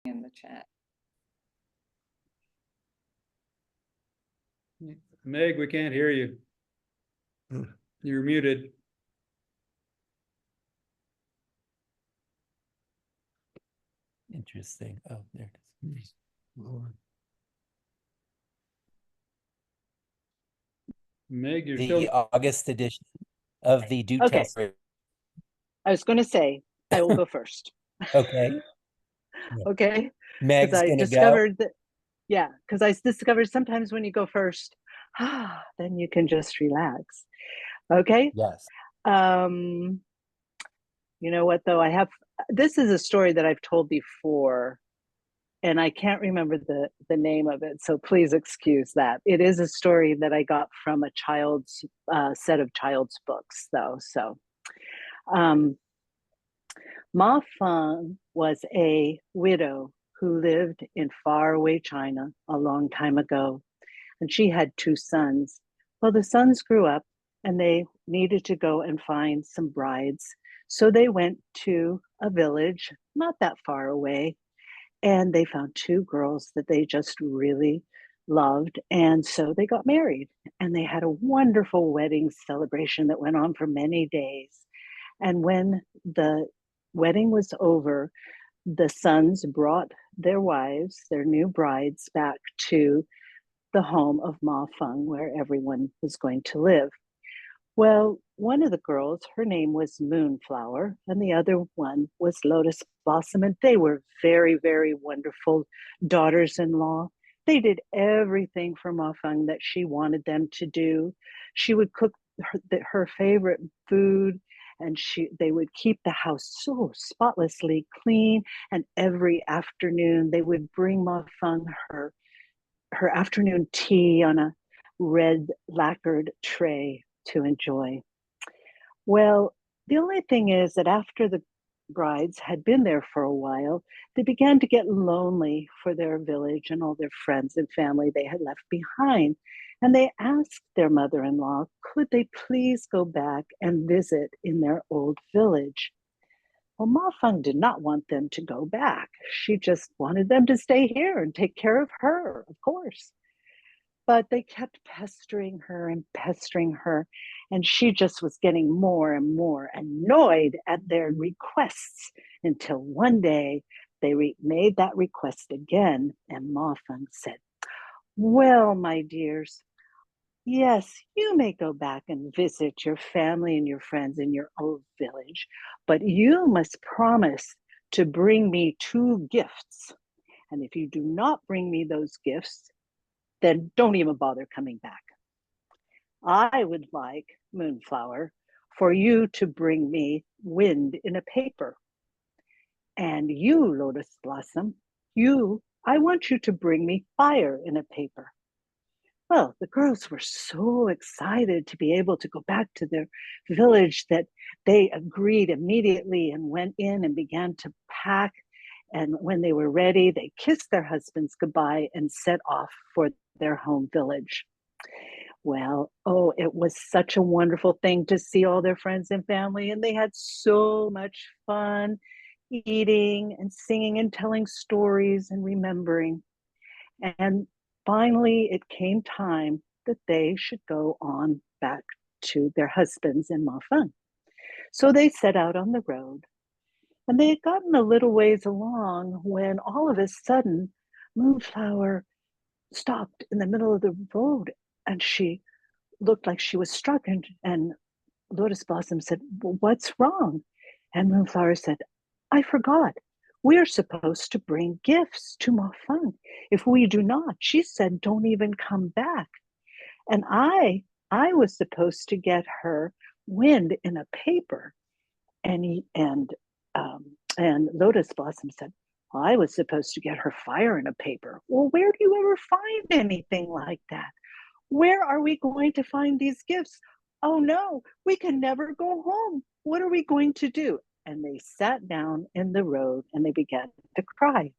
in the chat. Meg, we can't hear you. You're muted. Interesting. Oh, there it is. Meg, you're The still. August edition of the Do Tell Story. I was going to say, I will go first. Okay. Okay. Meg's I gonna discovered that, yeah, because I discovered sometimes when you go first, then you can just relax. Okay. Yes. You know what though? This is a story that I've told before, and I can't remember the name of it, so please excuse that. It is a story that I got from a child's set of child's books, though. So, Ma Feng was a widow who lived in faraway China a long time ago, and she had 2 sons. Well, the sons grew up and they needed to go and find some brides. So they went to a village not that far away, and they found 2 girls that they just really loved. And so they got married, and they had a wonderful wedding celebration that went on for many days. And when the wedding was over, the sons brought their wives, their new brides, back to the home of Ma Feng, where everyone was going to live. Well, one of the girls, her name was Moonflower, and the other one was Lotus Blossom, and they were very, very wonderful daughters-in-law. They did everything for Ma Feng that she wanted them to do. She would cook her favorite food, and they would keep the house so spotlessly clean. And every afternoon, they would bring Ma Feng her afternoon tea on a red lacquered tray to enjoy. Well, the only thing is that after the brides had been there for a while, they began to get lonely for their village and all their friends and family they had left behind. And they asked their mother-in-law, could they please go back and visit in their old village? Well, Ma Feng did not want them to go back. She just wanted them to stay here and take care of her, of course. But they kept pestering her, and she just was getting more and more annoyed at their requests, until one day they made that request again, and Ma Feng said, well, my dears, yes, you may go back and visit your family and your friends in your old village, but you must promise to bring me 2 gifts. And if you do not bring me those gifts, then don't even bother coming back. I would like, Moonflower, for you to bring me wind in a paper. And you, Lotus Blossom, I want you to bring me fire in a paper. Well, the girls were so excited to be able to go back to their village that they agreed immediately and went in and began to pack. And when they were ready, they kissed their husbands goodbye and set off for their home village. Well, it was such a wonderful thing to see all their friends and family, and they had so much fun eating and singing and telling stories and remembering. And finally, it came time that they should go on back to their husbands in Ma Feng. So they set out on the road, and they had gotten a little ways along when all of a sudden, Moonflower stopped in the middle of the road, and she looked like she was struck. And Lotus Blossom said, well, what's wrong? And Moonflower said, I forgot. We are supposed to bring gifts to Ma Feng. If we do not, she said, don't even come back. And I was supposed to get her wind in a paper. And Lotus Blossom said, well, I was supposed to get her fire in a paper. Well, where do you ever find anything like that? Where are we going to find these gifts? Oh no, we can never go home. What are we going to do? And they sat down in the road and they began to cry.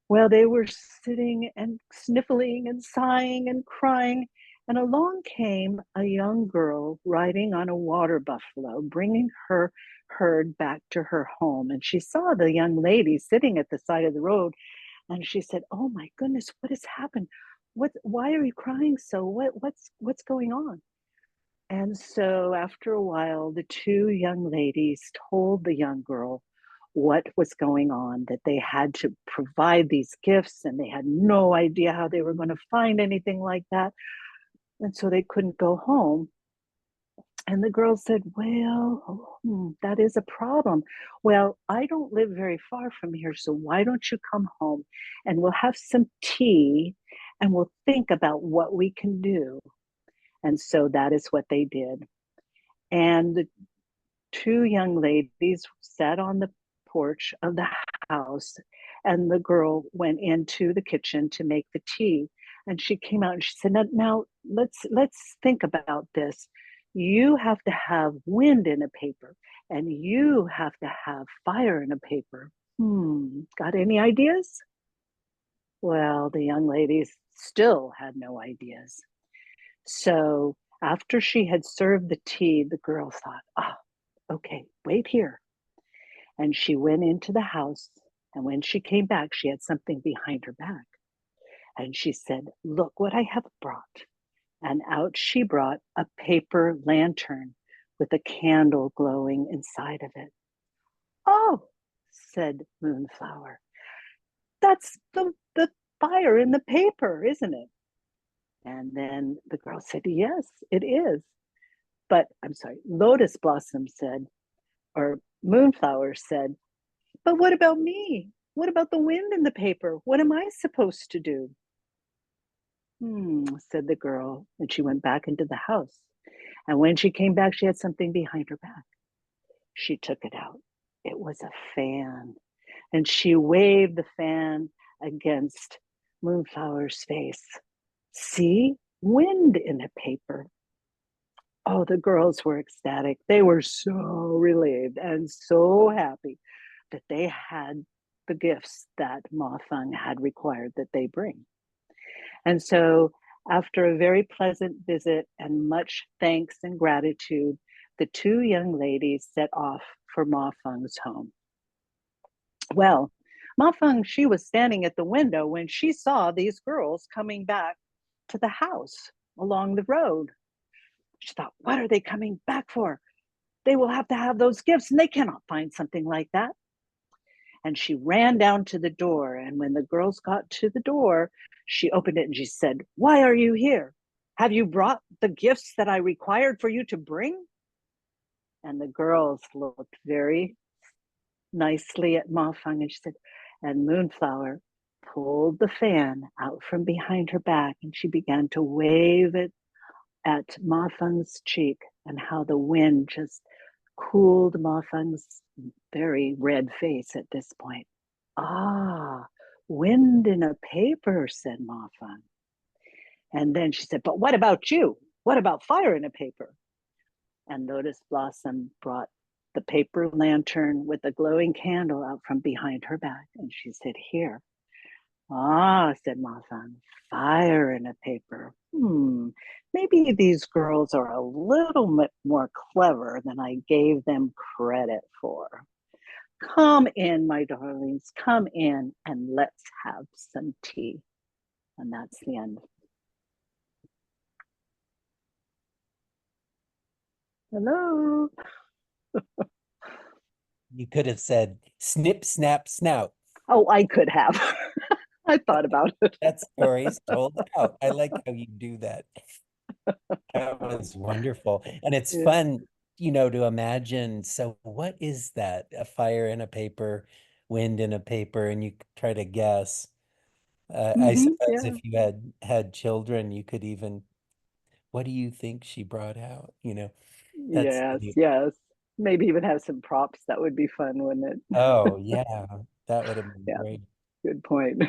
Well, they were sitting and sniffling and sighing and crying. And along came a young girl riding on a water buffalo, bringing her herd back to her home. And she saw the young lady sitting at the side of the road. And she said, "Oh my goodness, what has happened? Why are you crying so? What's going on?" And so after a while, the two young ladies told the young girl what was going on, that they had to provide these gifts and they had no idea how they were going to find anything like that. And so they couldn't go home. And the girl said, "Well, that is a problem. Well, I don't live very far from here, so why don't you come home and we'll have some tea and we'll think about what we can do." And so that is what they did. And the two young ladies sat on the porch of the house, and the girl went into the kitchen to make the tea. And she came out and she said, "Now let's think about this. You have to have wind in a paper, and you have to have fire in a paper. Got any ideas?" Well, the young ladies still had no ideas. So after she had served the tea, the girl thought, okay, wait here. And she went into the house. And when she came back, she had something behind her back. And she said, "Look what I have brought." And out she brought a paper lantern with a candle glowing inside of it. "Oh," said Moonflower, "that's the fire in the paper, isn't it?" And then the girl said, "Yes, it is." But I'm sorry, Lotus Blossom said, or Moonflower said, "But what about me? What about the wind in the paper? What am I supposed to do?" Said the girl, and she went back into the house. And when she came back, she had something behind her back. She took it out. It was a fan. And she waved the fan against Moonflower's face. "See? Wind in a paper." Oh, the girls were ecstatic. They were so relieved and so happy that they had the gifts that Ma Feng had required that they bring. And so, after a very pleasant visit and much thanks and gratitude, the two young ladies set off for Ma Feng's home. Well, Ma Feng, she was standing at the window when she saw these girls coming back to the house along the road. She thought, "What are they coming back for? They will have to have those gifts, and they cannot find something like that." And she ran down to the door. And when the girls got to the door, she opened it and she said, "Why are you here? Have you brought the gifts that I required for you to bring?" And the girls looked very nicely at Ma Feng and she said, and Moonflower pulled the fan out from behind her back and she began to wave it at Ma Feng's cheek, and how the wind just cooled Ma Feng's very red face at this point. "Ah, wind in a paper," said Ma Feng. And then she said, "But what about you? What about fire in a paper?" And Lotus Blossom brought the paper lantern with a glowing candle out from behind her back. And she said, "Here." "Ah," said Ma Feng, "fire in a paper. Maybe these girls are a little bit more clever than I gave them credit for. Come in, my darlings, come in and let's have some tea." And that's the end. Hello. You could have said snip, snap, snout. Oh, I could have. I thought about it. That story's told out. I like how you do that. That was wonderful. And it's Yeah. fun, to imagine. So what is that? A fire in a paper, wind in a paper, and you try to guess. I suppose Yeah. if you had children, you could even, what do you think she brought out? That's Yes, neat. yes. Maybe even have some props. That would be fun, wouldn't it? Oh, yeah, that would have been Yeah, great. good point.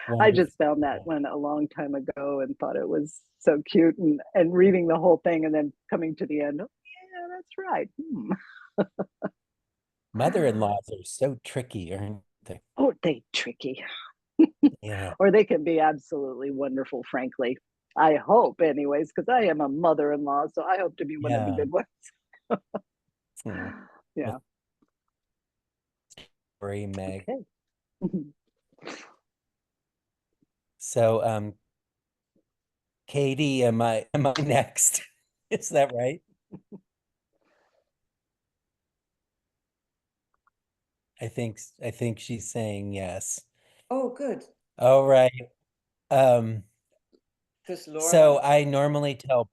I Wonderful. just found that one a long time ago and thought it was so cute, and reading the whole thing and then coming to the end. "Oh, yeah, that's right. Mother-in-laws are so tricky, aren't they? Oh, they tricky. Yeah. Or they can be absolutely wonderful, frankly. I hope, anyways, because I am a mother-in-law, so I hope to be one of the Yeah. good ones. Hmm. Yeah. Story, Meg. Okay. So, Katie, am I next? Is that right? I think she's saying yes. Oh, good. All right. Um, Because Laura. so I normally tell,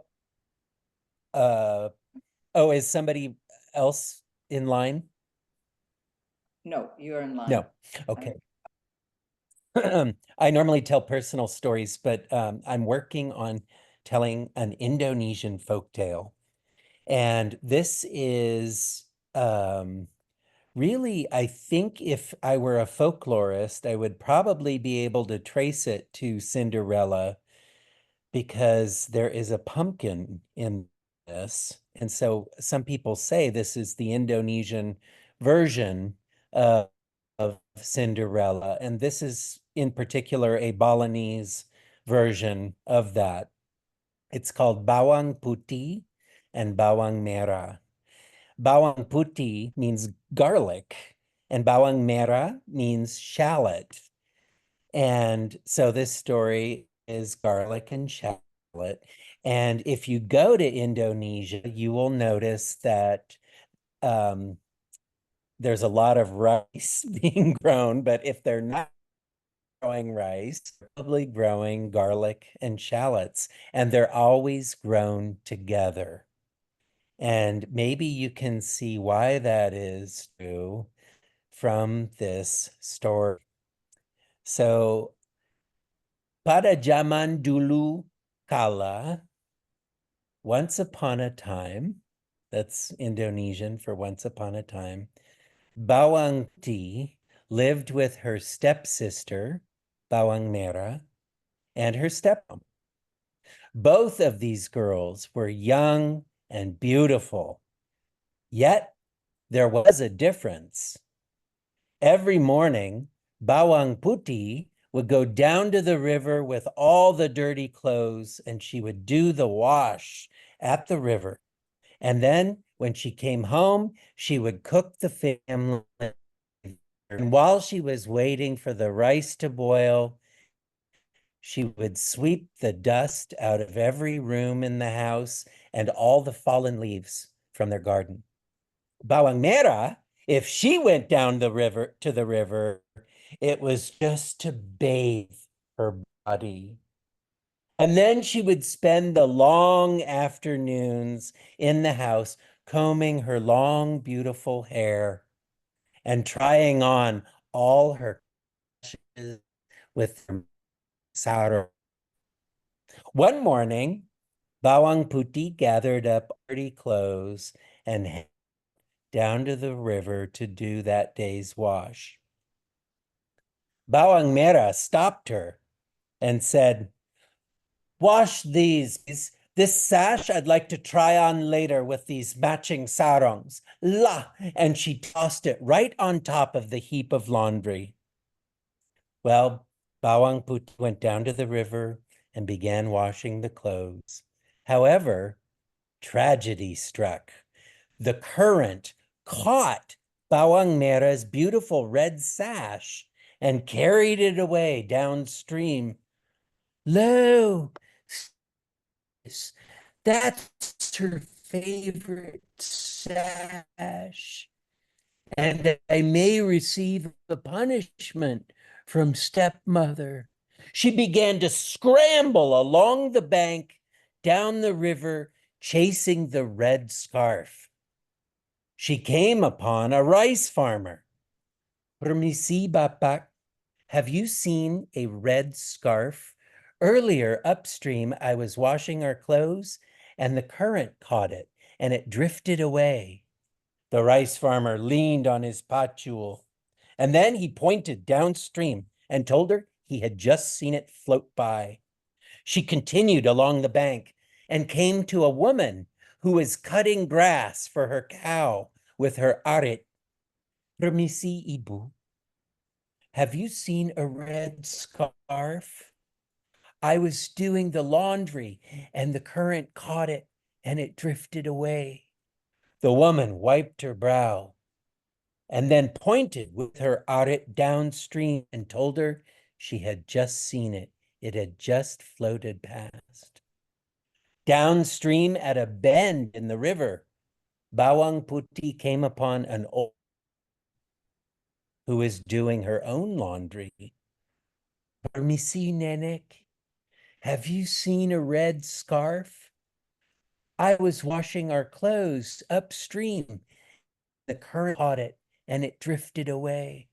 oh, is somebody else in line? No, you're in line. No. Okay. I normally tell personal stories, but I'm working on telling an Indonesian folktale. And this is really, I think if I were a folklorist, I would probably be able to trace it to Cinderella because there is a pumpkin in this. And so some people say this is the Indonesian version of Cinderella. And this is in particular a Balinese version of that. It's called Bawang Putih and Bawang Merah. Bawang Putih means garlic, and Bawang Merah means shallot. And so this story is garlic and shallot. And if you go to Indonesia, you will notice that um, there's a lot of rice being grown, but if they're not growing rice, they're probably growing garlic and shallots, and they're always grown together. And maybe you can see why that is true from this story. So, pada zaman dulu kala, once upon a time, that's Indonesian for once upon a time, Bawang Putih lived with her stepsister, Bawang Merah, and her stepmom. Both of these girls were young and beautiful, yet there was a difference. Every morning, Bawang Putih would go down to the river with all the dirty clothes and she would do the wash at the river. And then when she came home, she would cook the family. And while she was waiting for the rice to boil, she would sweep the dust out of every room in the house and all the fallen leaves from their garden. Bawang Merah, if she went down the river to the river, it was just to bathe her body. And then she would spend the long afternoons in the house combing her long, beautiful hair and trying on all her lashes with her sarong. One morning, Bawang Putih gathered up dirty clothes and headed down to the river to do that day's wash. Bawang Merah stopped her and said, "Wash these. This sash I'd like to try on later with these matching sarongs." La! And she tossed it right on top of the heap of laundry. Well, Bawang Putih went down to the river and began washing the clothes. However, tragedy struck. The current caught Bawang Merah's beautiful red sash and carried it away downstream. Lo, that's her favorite sash, and I may receive a punishment from stepmother. She began to scramble along the bank, down the river, chasing the red scarf. She came upon a rice farmer. Permisi, Bapak, have you seen a red scarf? Earlier upstream, I was washing our clothes and the current caught it and it drifted away. The rice farmer leaned on his potjewel and then he pointed downstream and told her he had just seen it float by. She continued along the bank and came to a woman who was cutting grass for her cow with her arit. Permisi, Ibu, have you seen a red scarf? I was doing the laundry and the current caught it and it drifted away. The woman wiped her brow and then pointed with her aret downstream and told her she had just seen it. It had just floated past. Downstream at a bend in the river, Bawang Putih came upon an old who was doing her own laundry. Permisi, Nenek, have you seen a red scarf? I was washing our clothes upstream. The current caught it and it drifted away.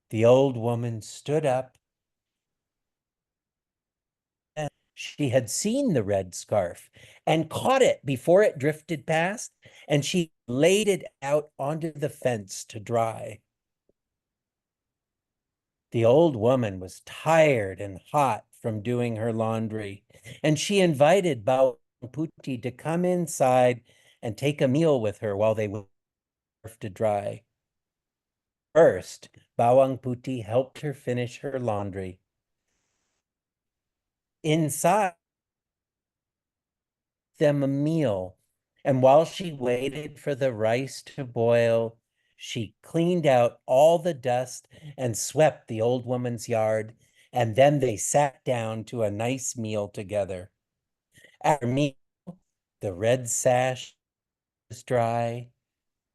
The old woman stood up. And she had seen the red scarf and caught it before it drifted past, and she laid it out onto the fence to dry. The old woman was tired and hot from doing her laundry, and she invited Bawang Putih to come inside and take a meal with her while they waited to dry. First, Bawang Putih helped her finish her laundry. Inside, them a meal, and while she waited for the rice to boil, she cleaned out all the dust and swept the old woman's yard, and then they sat down to a nice meal together. After meal, the red sash was dry,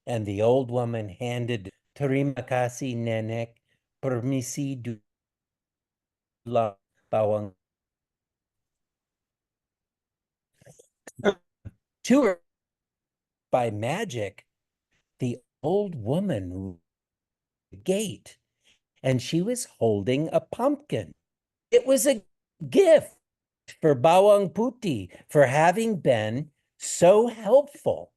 and the old woman handed Terima kasih Nenek, permisi dulu Bawang to her. By magic, the old woman gate, and she was holding a pumpkin. It was a gift for Bawang Putih for having been so helpful.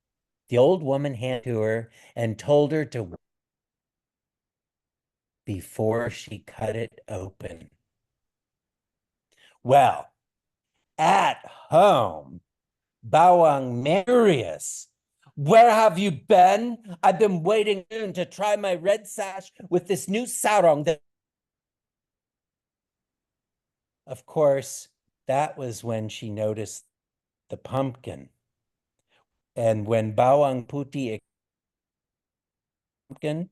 The old woman handed to her and told her to before she cut it open. Well, at home, Bawang Marius, where have you been? I've been waiting to try my red sash with this new sarong. Of course, that was when she noticed the pumpkin. And when Bawang Putih pumpkin,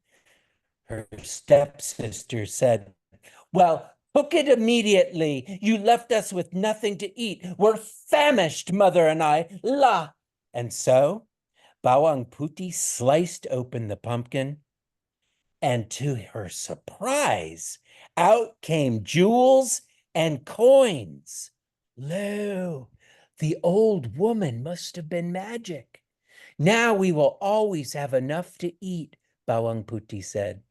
her stepsister said, well, cook it immediately. You left us with nothing to eat. We're famished, mother and I. La. And so Bawang Putih sliced open the pumpkin, and to her surprise, out came jewels and coins. Lo, the old woman must have been magic. Now we will always have enough to eat, Bawang Putih said.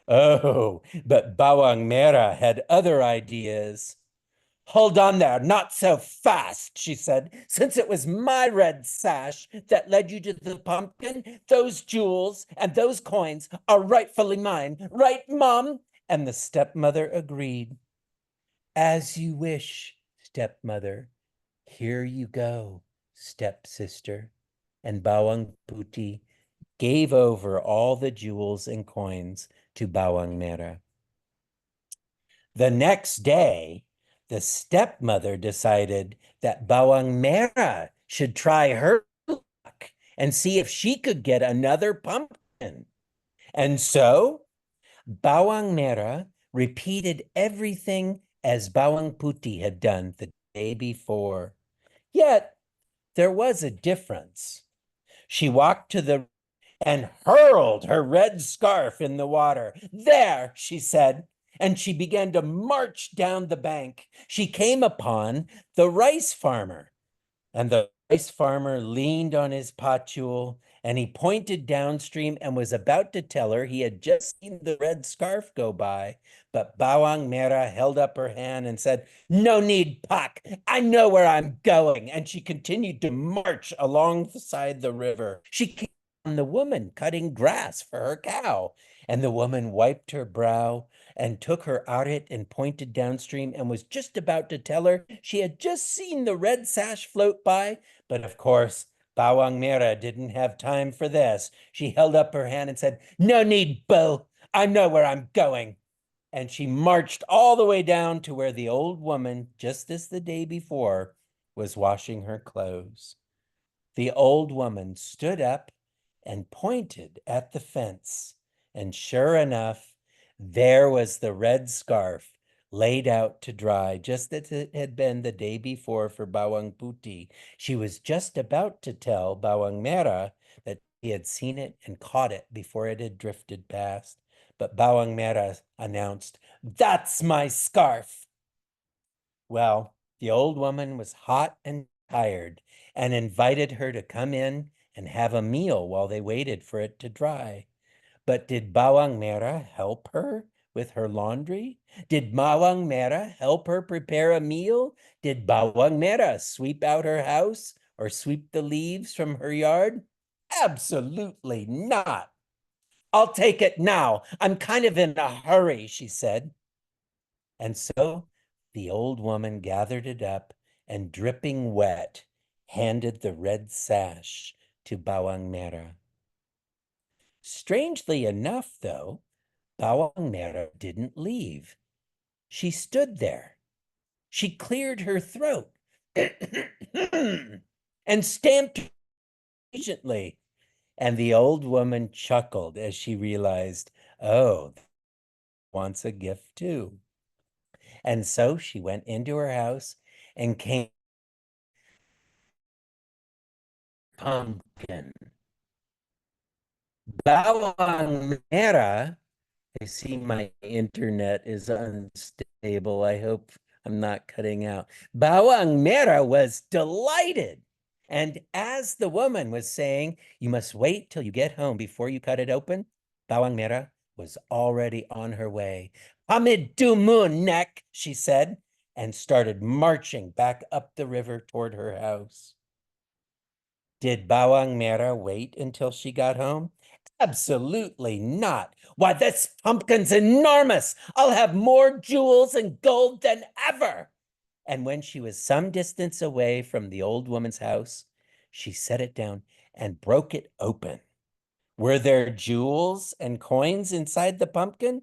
Oh, but Bawang Merah had other ideas. Hold on there, not so fast, she said. Since it was my red sash that led you to the pumpkin, those jewels and those coins are rightfully mine. Right, Mom? And the stepmother agreed. As you wish, stepmother. Here you go, stepsister. And Bawang Putih gave over all the jewels and coins to Bawang Merah. The next day, the stepmother decided that Bawang Merah should try her luck and see if she could get another pumpkin. And so Bawang Merah repeated everything as Bawang Putih had done the day before. Yet there was a difference. She walked to the and hurled her red scarf in the water. There, she said, and she began to march down the bank. She came upon the rice farmer, and the rice farmer leaned on his pottool, and he pointed downstream and was about to tell her he had just seen the red scarf go by. But Bawang Merah held up her hand and said, no need, Pak. I know where I'm going. And she continued to march alongside the river. She came on the woman cutting grass for her cow. And the woman wiped her brow and took her aret and pointed downstream and was just about to tell her she had just seen the red sash float by. But of course, Bawang Merah didn't have time for this. She held up her hand and said, no need, Bo. I know where I'm going. and she marched all the way down to where the old woman, just as the day before, was washing her clothes. The old woman stood up and pointed at the fence, and sure enough, there was the red scarf laid out to dry, just as it had been the day before for Bawang Puti. She was just about to tell Bawang Merah that he had seen it and caught it before it had drifted past. But Bawang Merah announced, "That's my scarf." Well, the old woman was hot and tired and invited her to come in and have a meal while they waited for it to dry. But did Bawang Merah help her with her laundry? Did Bawang Merah help her prepare a meal? Did Bawang Merah sweep out her house or sweep the leaves from her yard? Absolutely not. "I'll take it now. I'm kind of in a hurry," she said. And so the old woman gathered it up and, dripping wet, handed the red sash to Bawang Merah. Strangely enough, though, Bawang Merah didn't leave. She stood there. She cleared her throat and stamped patiently. And the old woman chuckled as she realized, oh, wants a gift too. And so she went into her house and came pumpkin. Bawang Merah, I see my internet is unstable. I hope I'm not cutting out. Bawang Merah was delighted. And as the woman was saying, "You must wait till you get home before you cut it open," Bawang Merah was already on her way. "Hamid Dumun Nek," she said, and started marching back up the river toward her house. Did Bawang Merah wait until she got home? Absolutely not. "Why, this pumpkin's enormous. I'll have more jewels and gold than ever." And when she was some distance away from the old woman's house, she set it down and broke it open. Were there jewels and coins inside the pumpkin?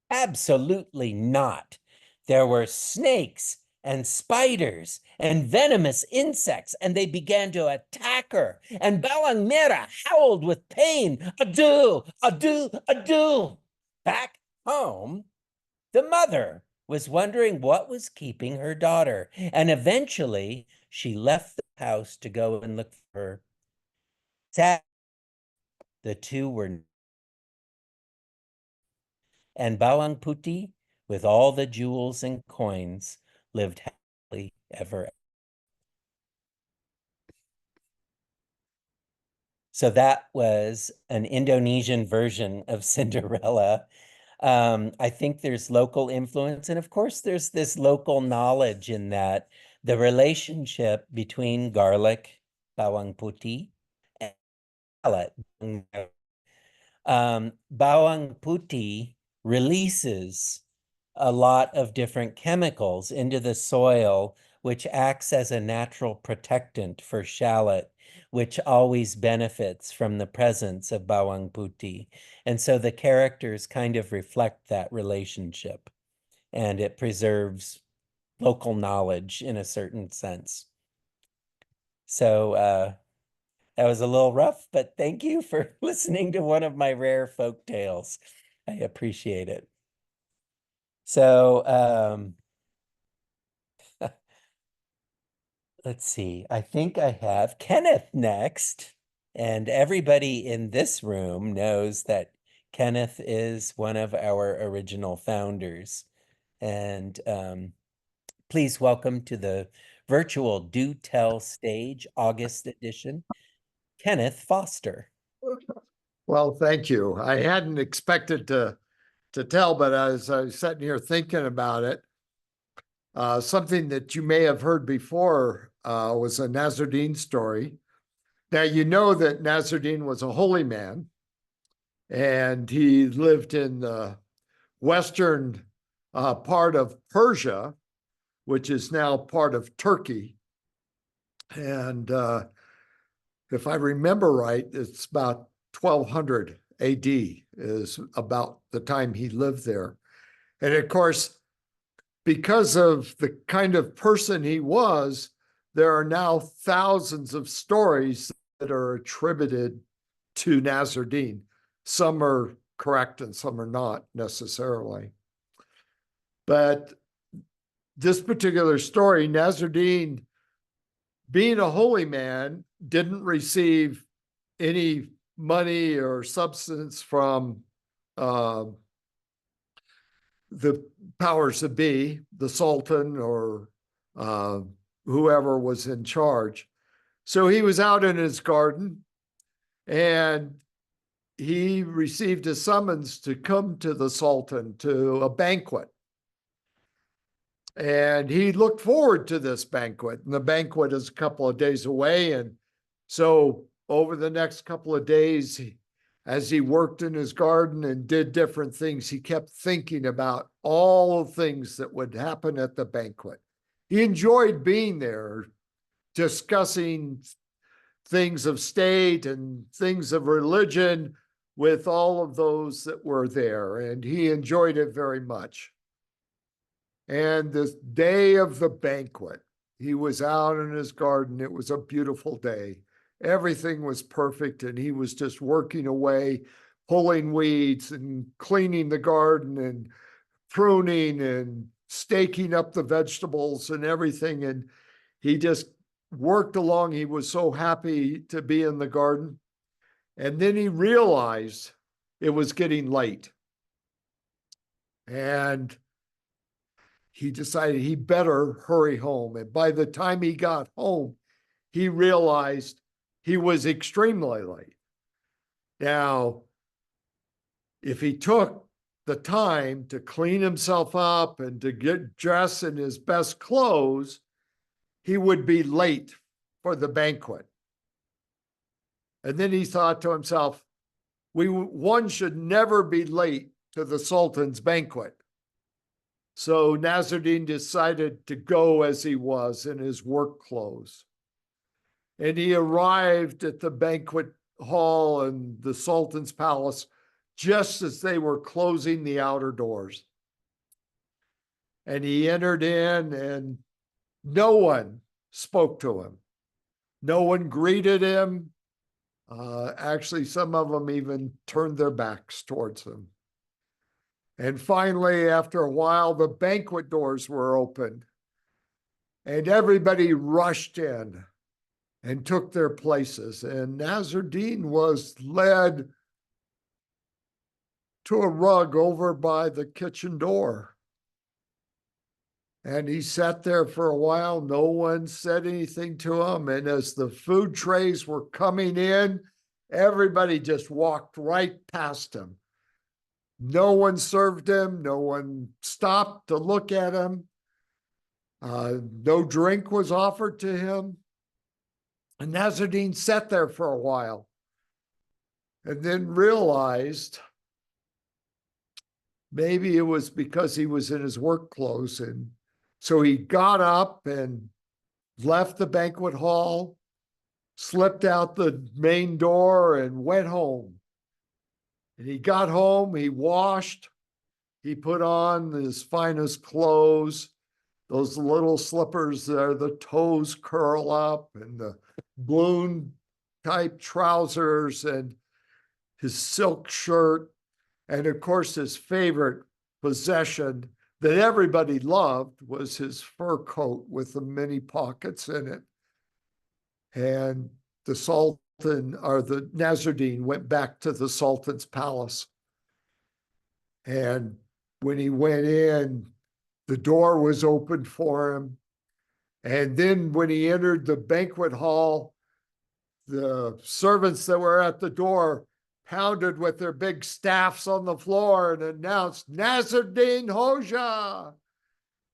Absolutely not. There were snakes and spiders and venomous insects, and they began to attack her. And Bawang Merah howled with pain, "Adu, adu, adu." Back home, the mother was wondering what was keeping her daughter, and eventually she left the house to go and look for her. Sad, the two were, and Bawang Puti, with all the jewels and coins, lived happily ever after. So that was an Indonesian version of Cinderella. I think there's local influence, and of course there's this local knowledge in that the relationship between garlic, bawang putih, and shallot, bawang putih releases a lot of different chemicals into the soil, which acts as a natural protectant for shallot, which always benefits from the presence of bawang putih. And so the characters kind of reflect that relationship, and it preserves local knowledge in a certain sense. So that was a little rough, but thank you for listening to one of my rare folk tales. I appreciate it. So let's see. I think I have Kenneth next. And everybody in this room knows that Kenneth is one of our original founders. And please welcome to the virtual Do Tell stage, August edition, Kenneth Foster. Well, thank you. I hadn't expected to tell, but as I was sitting here thinking about it, something that you may have heard before was a Nasruddin story. Now, you know that Nasruddin was a holy man, and he lived in the western part of Persia, which is now part of Turkey. And if I remember right, it's about 1200 AD is about the time he lived there. And of course, because of the kind of person he was, there are now thousands of stories that are attributed to Nasruddin. Some are correct and some are not necessarily. But this particular story, Nasruddin, being a holy man, didn't receive any money or substance from the powers that be, the Sultan or whoever was in charge. So he was out in his garden and he received a summons to come to the Sultan to a banquet. And he looked forward to this banquet, and the banquet is a couple of days away. And so over the next couple of days, as he worked in his garden and did different things, he kept thinking about all the things that would happen at the banquet. He enjoyed being there, discussing things of state and things of religion with all of those that were there, and he enjoyed it very much. And the day of the banquet, he was out in his garden. It was a beautiful day. Everything was perfect, and he was just working away, pulling weeds and cleaning the garden and pruning and staking up the vegetables and everything. And he just worked along. He was so happy to be in the garden. And then he realized it was getting late. And he decided he better hurry home. And by the time he got home, he realized he was extremely late. Now, if he took the time to clean himself up and to get dressed in his best clothes, he would be late for the banquet. And then he thought to himself, one should never be late to the Sultan's banquet. So Nasruddin decided to go as he was in his work clothes. And he arrived at the banquet hall in the Sultan's palace just as they were closing the outer doors. And he entered in, and no one spoke to him. No one greeted him. Actually, some of them even turned their backs towards him. And finally, after a while, the banquet doors were opened, and everybody rushed in and took their places. And Nasruddin was led to a rug over by the kitchen door. And he sat there for a while. No one said anything to him. And as the food trays were coming in, everybody just walked right past him. No one served him. No one stopped to look at him. No drink was offered to him. And Nasruddin sat there for a while and then realized maybe it was because he was in his work clothes. And so he got up and left the banquet hall, slipped out the main door, and went home. And he got home, he washed, he put on his finest clothes, those little slippers there, the toes curl up, and the balloon type trousers, and his silk shirt, and of course his favorite possession that everybody loved was his fur coat with the many pockets in it. And the Sultan, or the Nasruddin, went back to the Sultan's palace. And when he went in, the door was opened for him. And then when he entered the banquet hall, the servants that were at the door pounded with their big staffs on the floor and announced, Nasruddin Hoja.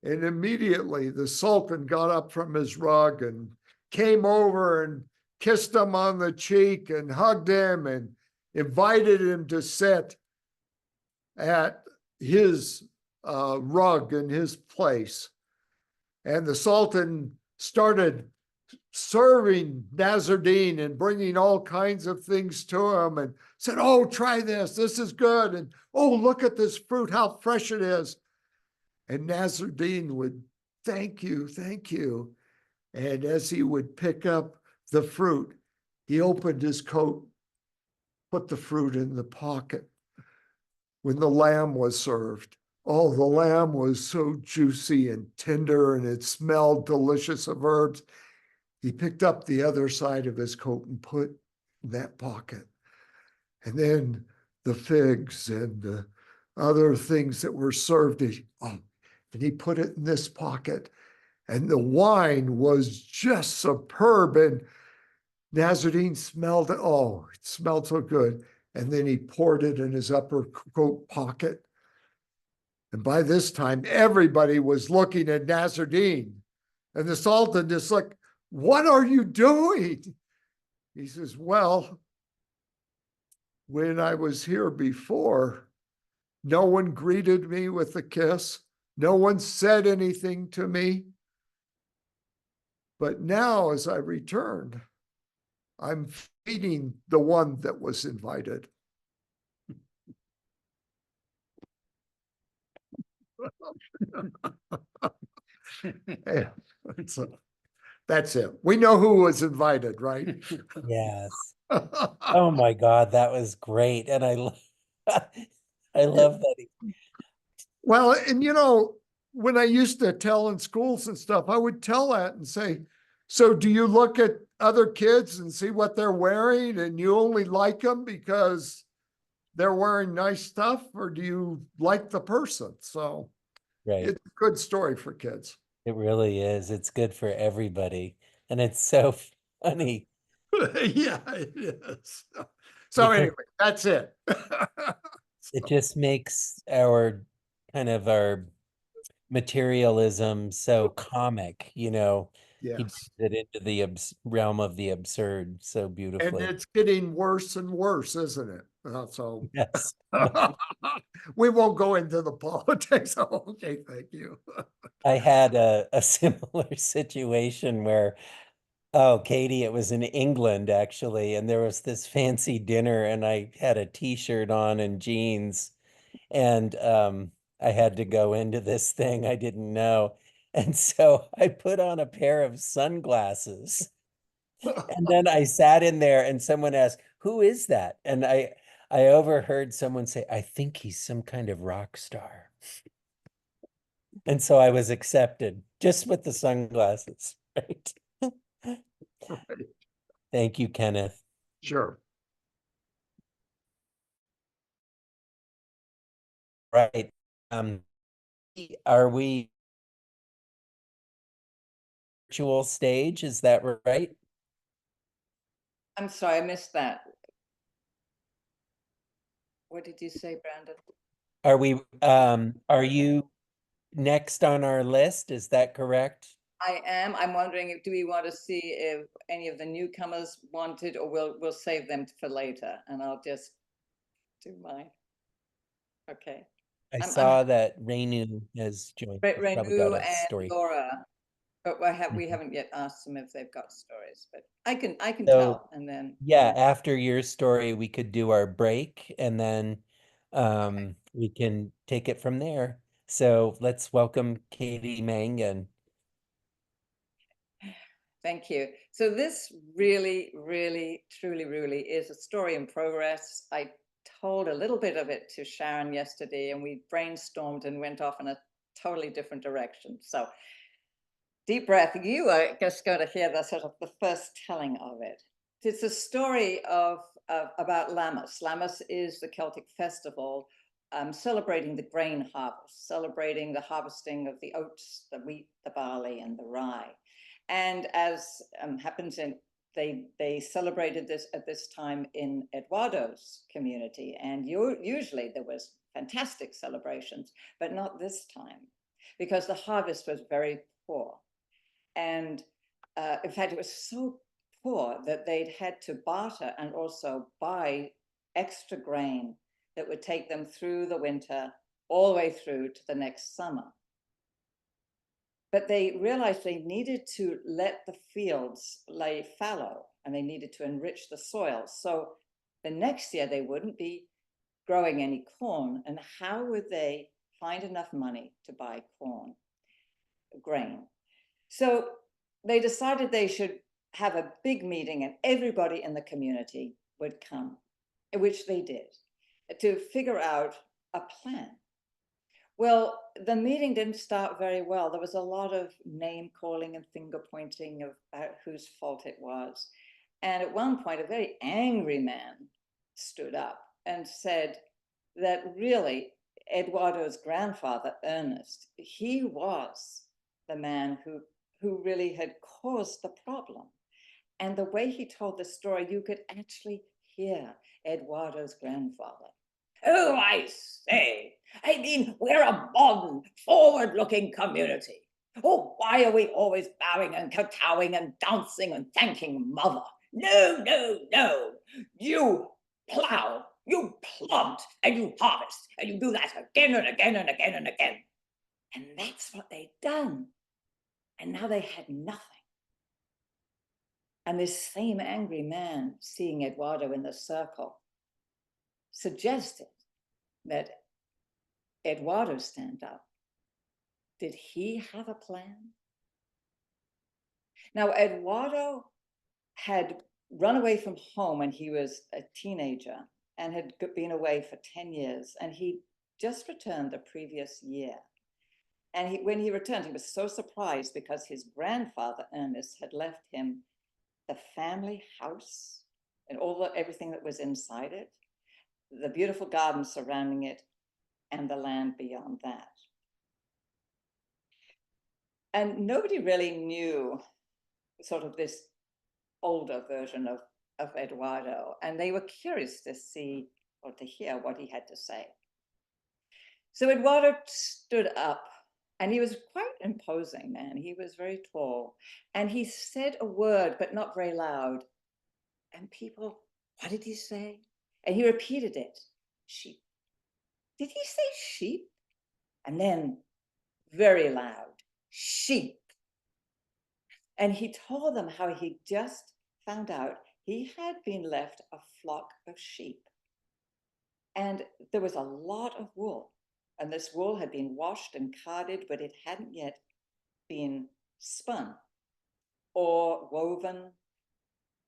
And immediately the Sultan got up from his rug and came over and kissed him on the cheek and hugged him and invited him to sit at his rug in his place. And the Sultan started serving Nasruddin and bringing all kinds of things to him and said, oh, try this. This is good. And oh, look at this fruit, how fresh it is. And Nasruddin would, thank you, thank you. And as he would pick up the fruit, he opened his coat, put the fruit in the pocket. When the lamb was served, oh, the lamb was so juicy and tender, and it smelled delicious of herbs. He picked up the other side of his coat and put in that pocket. And then the figs and the other things that were served, and he put it in this pocket. And the wine was just superb. And Nasruddin smelled it. Oh, it smelled so good. And then he poured it in his upper coat pocket. And by this time, everybody was looking at Nasruddin. And the Sultan is like, what are you doing? He says, well, when I was here before, no one greeted me with a kiss. No one said anything to me. But now, as I returned, I'm feeding the one that was invited. Yeah, that's it. We know who was invited, right? Yes. Oh my God, that was great. And I love that. Well, and you know, when I used to tell in schools and stuff, I would tell that and say, so do you look at other kids and see what they're wearing and you only like them because they're wearing nice stuff, or do you like the person? So Right. it's a good story for kids. It really is. It's good for everybody. And it's so funny. Yeah, it is. So Because anyway, that's it. it just makes our our materialism so comic, you know. He Yes. brings it into the realm of the absurd so And beautifully. it's getting worse and worse, isn't it? So Yes. we won't go into the politics. Okay, thank you. I had a similar situation where, oh, Katie, it was in England actually, and there was this fancy dinner, and I had a t-shirt on and jeans, and I had to go into this thing I didn't know. And so I put on a pair of sunglasses. And then I sat in there and someone asked, "Who is that?" And I overheard someone say, "I think he's some kind of rock star." And so I was accepted just with the sunglasses, right? Thank you, Kenneth. Sure. Right. Are we virtual stage? Is that right? I'm sorry, I missed that. What did you say, Brandon? Are you next on our list? Is that correct? I am. I'm wondering, do we want to see if any of the newcomers wanted, or we'll save them for later, and I'll just do mine. Okay. I I'm saw that Renu has joined. He's probably got Renu a and story. Laura, but we Mhm. haven't yet asked them if they've got stories. But I can So, tell, and then yeah, after your story, we could do our break and then we can take it from there. So let's welcome Katie Mangan. Thank you. So this really, really, truly, really is a story in progress. I told a little bit of it to Sharon yesterday, and we brainstormed and went off in a totally different direction. So deep breath. You are just going to hear the sort of the first telling of it. It's a story about Lammas. Lammas is the Celtic festival celebrating the grain harvest, celebrating the harvesting of the oats, the wheat, the barley, and the rye. And as happens in, they celebrated this at this time in Eduardo's community, and usually there was fantastic celebrations, but not this time, because the harvest was very poor. And in fact, it was so poor that they'd had to barter and also buy extra grain that would take them through the winter, all the way through to the next summer. But they realized they needed to let the fields lay fallow, and they needed to enrich the soil. So the next year they wouldn't be growing any corn. And how would they find enough money to buy grain. So they decided they should have a big meeting and everybody in the community would come, which they did, to figure out a plan. Well, the meeting didn't start very well. There was a lot of name calling and finger pointing about whose fault it was. And at one point, a very angry man stood up and said that really Eduardo's grandfather, Ernest, he was the man who really had caused the problem. And the way he told the story, you could actually hear Eduardo's grandfather. Oh, I say, I mean, we're a modern, forward-looking community. Oh, why are we always bowing and kowtowing and dancing and thanking Mother? No, no, no. You plow, you plant, and you harvest, and you do that again and again and again and again. And that's what they'd done. And now they had nothing. And this same angry man, seeing Eduardo in the circle, suggested that Eduardo stand up. Did he have a plan? Now, Eduardo had run away from home when he was a teenager and had been away for 10 years. And he just returned the previous year. And when he returned, he was so surprised because his grandfather, Ernest, had left him the family house and everything that was inside it, the beautiful garden surrounding it, and the land beyond that. And nobody really knew sort of this older version of Eduardo, and they were curious to see or to hear what he had to say. So Eduardo stood up, and he was quite imposing, man. He was very tall, and he said a word, but not very loud. And people, what did he say? And he repeated it, sheep. Did he say sheep? And then very loud, sheep. And he told them how he just found out he had been left a flock of sheep. And there was a lot of wool. And this wool had been washed and carded, but it hadn't yet been spun or woven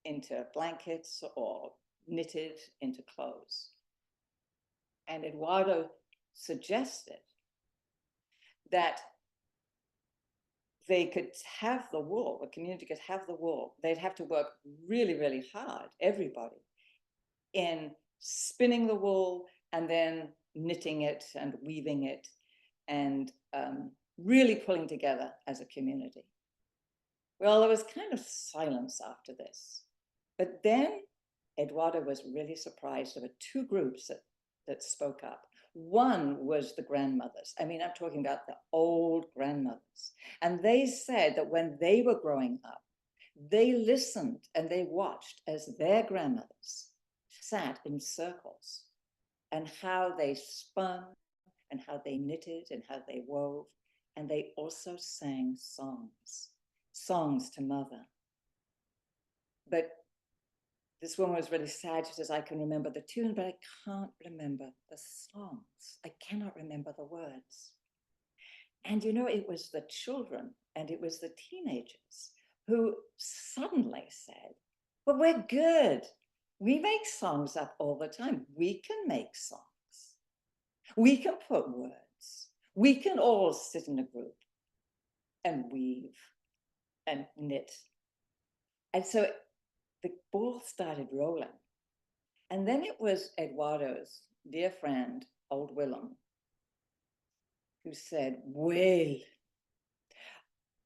into blankets or knitted into clothes. And Eduardo suggested that they could have the wool, the community could have the wool. They'd have to work really, really hard, everybody, in spinning the wool and then knitting it and weaving it and really pulling together as a community. Well, there was kind of silence after this. But then Eduardo was really surprised. There were two groups that spoke up. One was the grandmothers. I mean, I'm talking about the old grandmothers. And they said that when they were growing up, they listened and they watched as their grandmothers sat in circles and how they spun and how they knitted and how they wove. And they also sang songs to Mother. But this woman was really sad. She says, I can remember the tune, but I can't remember the songs. I cannot remember the words. And you know, it was the children and it was the teenagers who suddenly said, but we're good. We make songs up all the time. We can make songs. We can put words. We can all sit in a group and weave and knit. And so the ball started rolling. And then it was Eduardo's dear friend, old Willem, who said, well,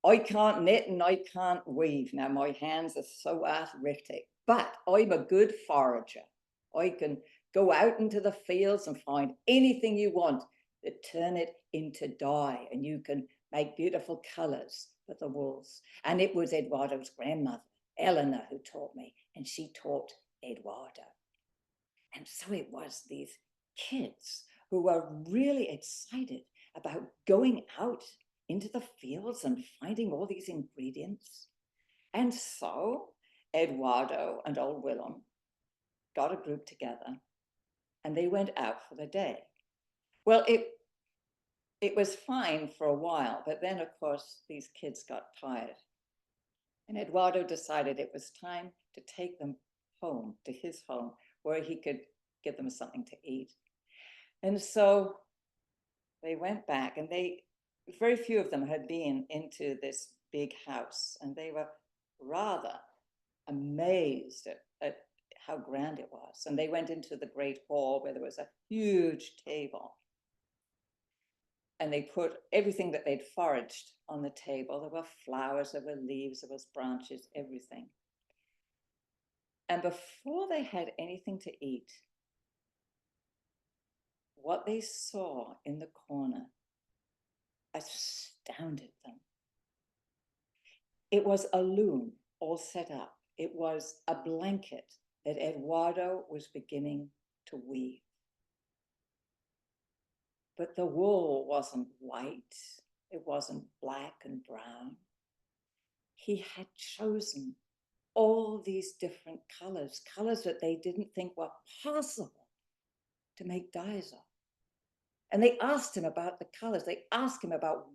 I can't knit and I can't weave. Now my hands are so arthritic, but I'm a good forager. I can go out into the fields and find anything you want to turn it into dye, and you can make beautiful colors for the wools. And it was Eduardo's grandmother, Eleanor, who taught me, and she taught Eduardo. And so it was these kids who were really excited about going out into the fields and finding all these ingredients. And so Eduardo and old Willem got a group together and they went out for the day. Well, it was fine for a while, but then of course these kids got tired. And Eduardo decided it was time to take them home, to his home, where he could give them something to eat. And so they went back, and very few of them had been into this big house, and they were rather amazed at how grand it was. And they went into the great hall where there was a huge table. And they put everything that they'd foraged on the table. There were flowers, there were leaves, there was branches, everything. And before they had anything to eat, what they saw in the corner astounded them. It was a loom all set up. It was a blanket that Eduardo was beginning to weave. But the wool wasn't white, it wasn't black and brown. He had chosen all these different colors that they didn't think were possible to make dyes of. And they asked him about the colors. They asked him about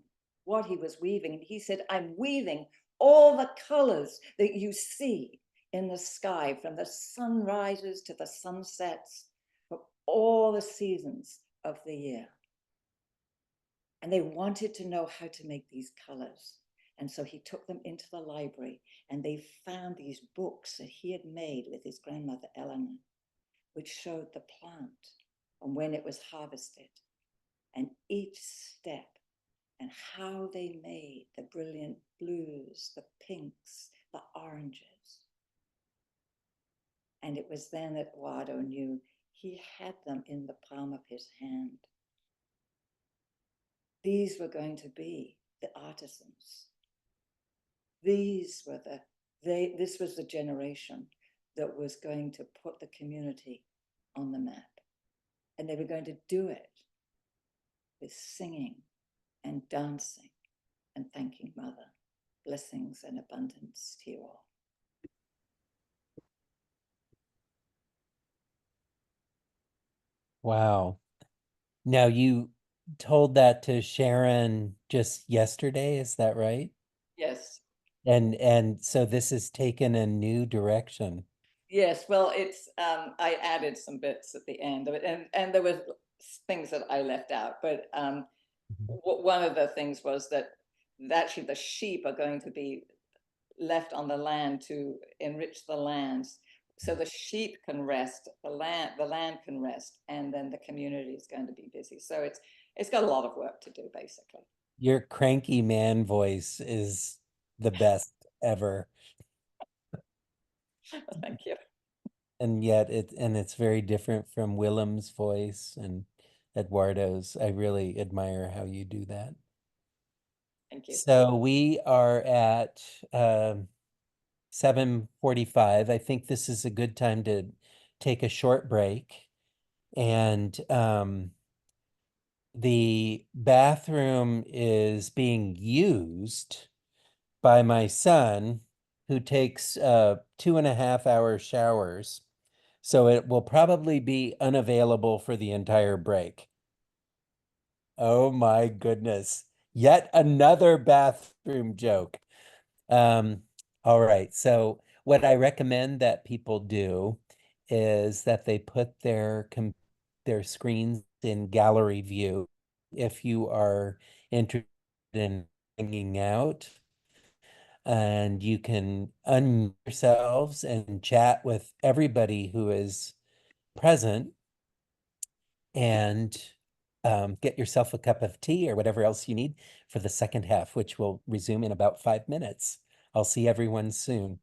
what he was weaving. And he said, I'm weaving all the colors that you see in the sky, from the sunrises to the sunsets, from all the seasons of the year. And they wanted to know how to make these colors. And so he took them into the library, and they found these books that he had made with his grandmother, Eleanor, which showed the plant and when it was harvested, and each step, and how they made the brilliant blues, the pinks, the oranges. And it was then that Eduardo knew he had them in the palm of his hand. These were going to be the artisans. This was the generation that was going to put the community on the map. And they were going to do it with singing and dancing and thanking Mother. Blessings and abundance to you all. Wow. Now you told that to Sharon just yesterday, is that right? Yes. And so this has taken a new direction. Yes, well, it's I added some bits at the end of it, and there were things that I left out, but one of the things was that actually the sheep are going to be left on the land to enrich the lands, so the sheep can rest, the land can rest, and then the community is going to be busy. So it's got a lot of work to do, basically. Your cranky man voice is the best ever. Thank you. And yet it's very different from Willem's voice and Eduardo's. I really admire how you do that. Thank you. So we are at 7:45. I think this is a good time to take a short break. And the bathroom is being used by my son, who takes 2.5-hour showers. So it will probably be unavailable for the entire break. Oh my goodness. Yet another bathroom joke. All right. So what I recommend that people do is that they put their screens in gallery view if you are interested in hanging out, and you can unmute yourselves and chat with everybody who is present, and get yourself a cup of tea or whatever else you need for the second half, which will resume in about 5 minutes. I'll see everyone soon.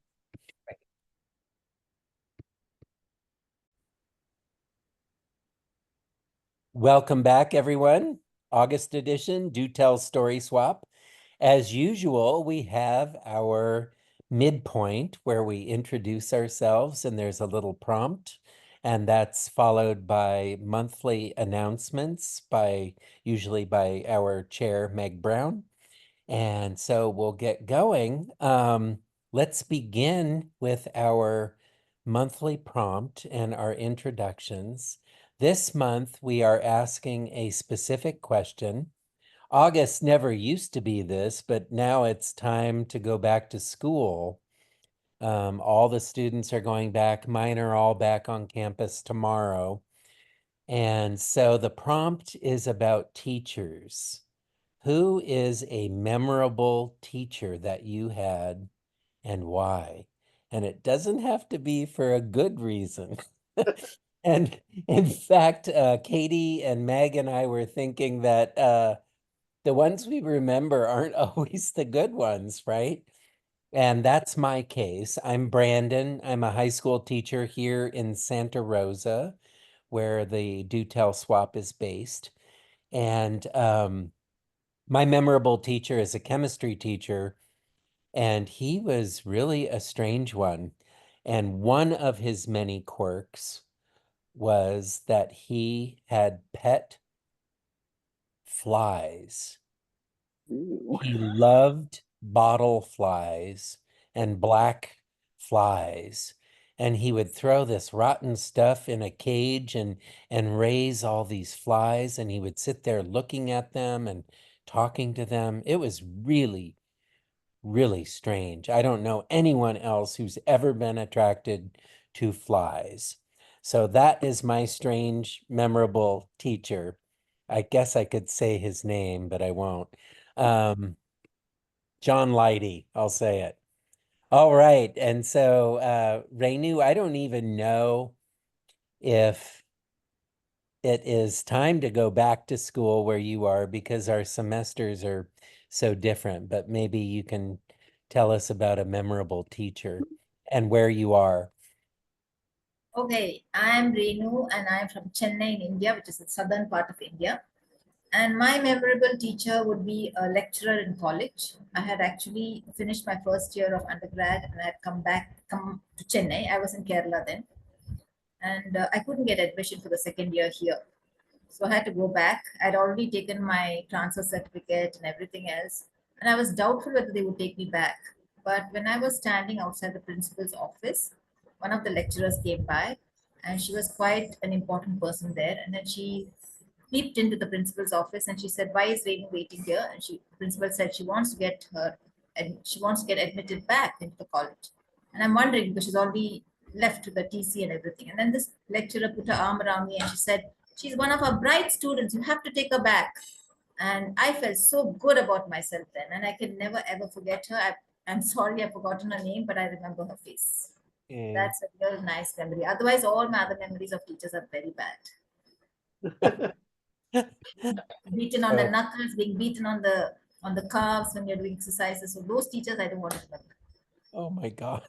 Welcome back, everyone. August edition, Do Tell Story Swap. As usual, we have our midpoint where we introduce ourselves and there's a little prompt, and that's followed by monthly announcements usually by our chair, Meg Brown. And so we'll get going. Let's begin with our monthly prompt and our introductions. This month, we are asking a specific question. August never used to be this, but now it's time to go back to school. All the students are going back. Mine are all back on campus tomorrow. And so the prompt is about teachers. Who is a memorable teacher that you had and why? And it doesn't have to be for a good reason. And in fact, Katie and Meg and I were thinking that the ones we remember aren't always the good ones, right? And that's my case. I'm Brandon. I'm a high school teacher here in Santa Rosa, where the Do Tell Swap is based. And my memorable teacher is a chemistry teacher, and he was really a strange one. And one of his many quirks was that he had pet flies. Ooh. He loved bottle flies and black flies. And he would throw this rotten stuff in a cage and raise all these flies, and he would sit there looking at them and talking to them. It was really, really strange. I don't know anyone else who's ever been attracted to flies. So that is my strange, memorable teacher. I guess I could say his name, but I won't. John Leidy, I'll say it. All right. And so, Reinu, I don't even know if it is time to go back to school where you are because our semesters are so different, but maybe you can tell us about a memorable teacher and where you are. Okay, I am Renu and I am from Chennai in India, which is the southern part of India. And my memorable teacher would be a lecturer in college. I had actually finished my first year of undergrad and I had come to Chennai. I was in Kerala then. And I couldn't get admission for the second year here. So I had to go back. I'd already taken my transfer certificate and everything else. And I was doubtful whether they would take me back. But when I was standing outside the principal's office, one of the lecturers came by and she was quite an important person there. And then she peeped into the principal's office and she said, "Why is Renu waiting here?" And the principal said she wants to get her and she wants to get admitted back into the college. And I'm wondering because she's already left with the TC and everything. And then this lecturer put her arm around me and she said, "She's one of our bright students. You have to take her back." And I felt so good about myself then. And I can never ever forget her. I'm sorry I've forgotten her name, but I remember her face. That's a real nice memory. Otherwise, all my other memories of teachers are very bad. Beaten on the knuckles, being beaten on the calves when you're doing exercises. So those teachers I don't want to remember. Oh my God.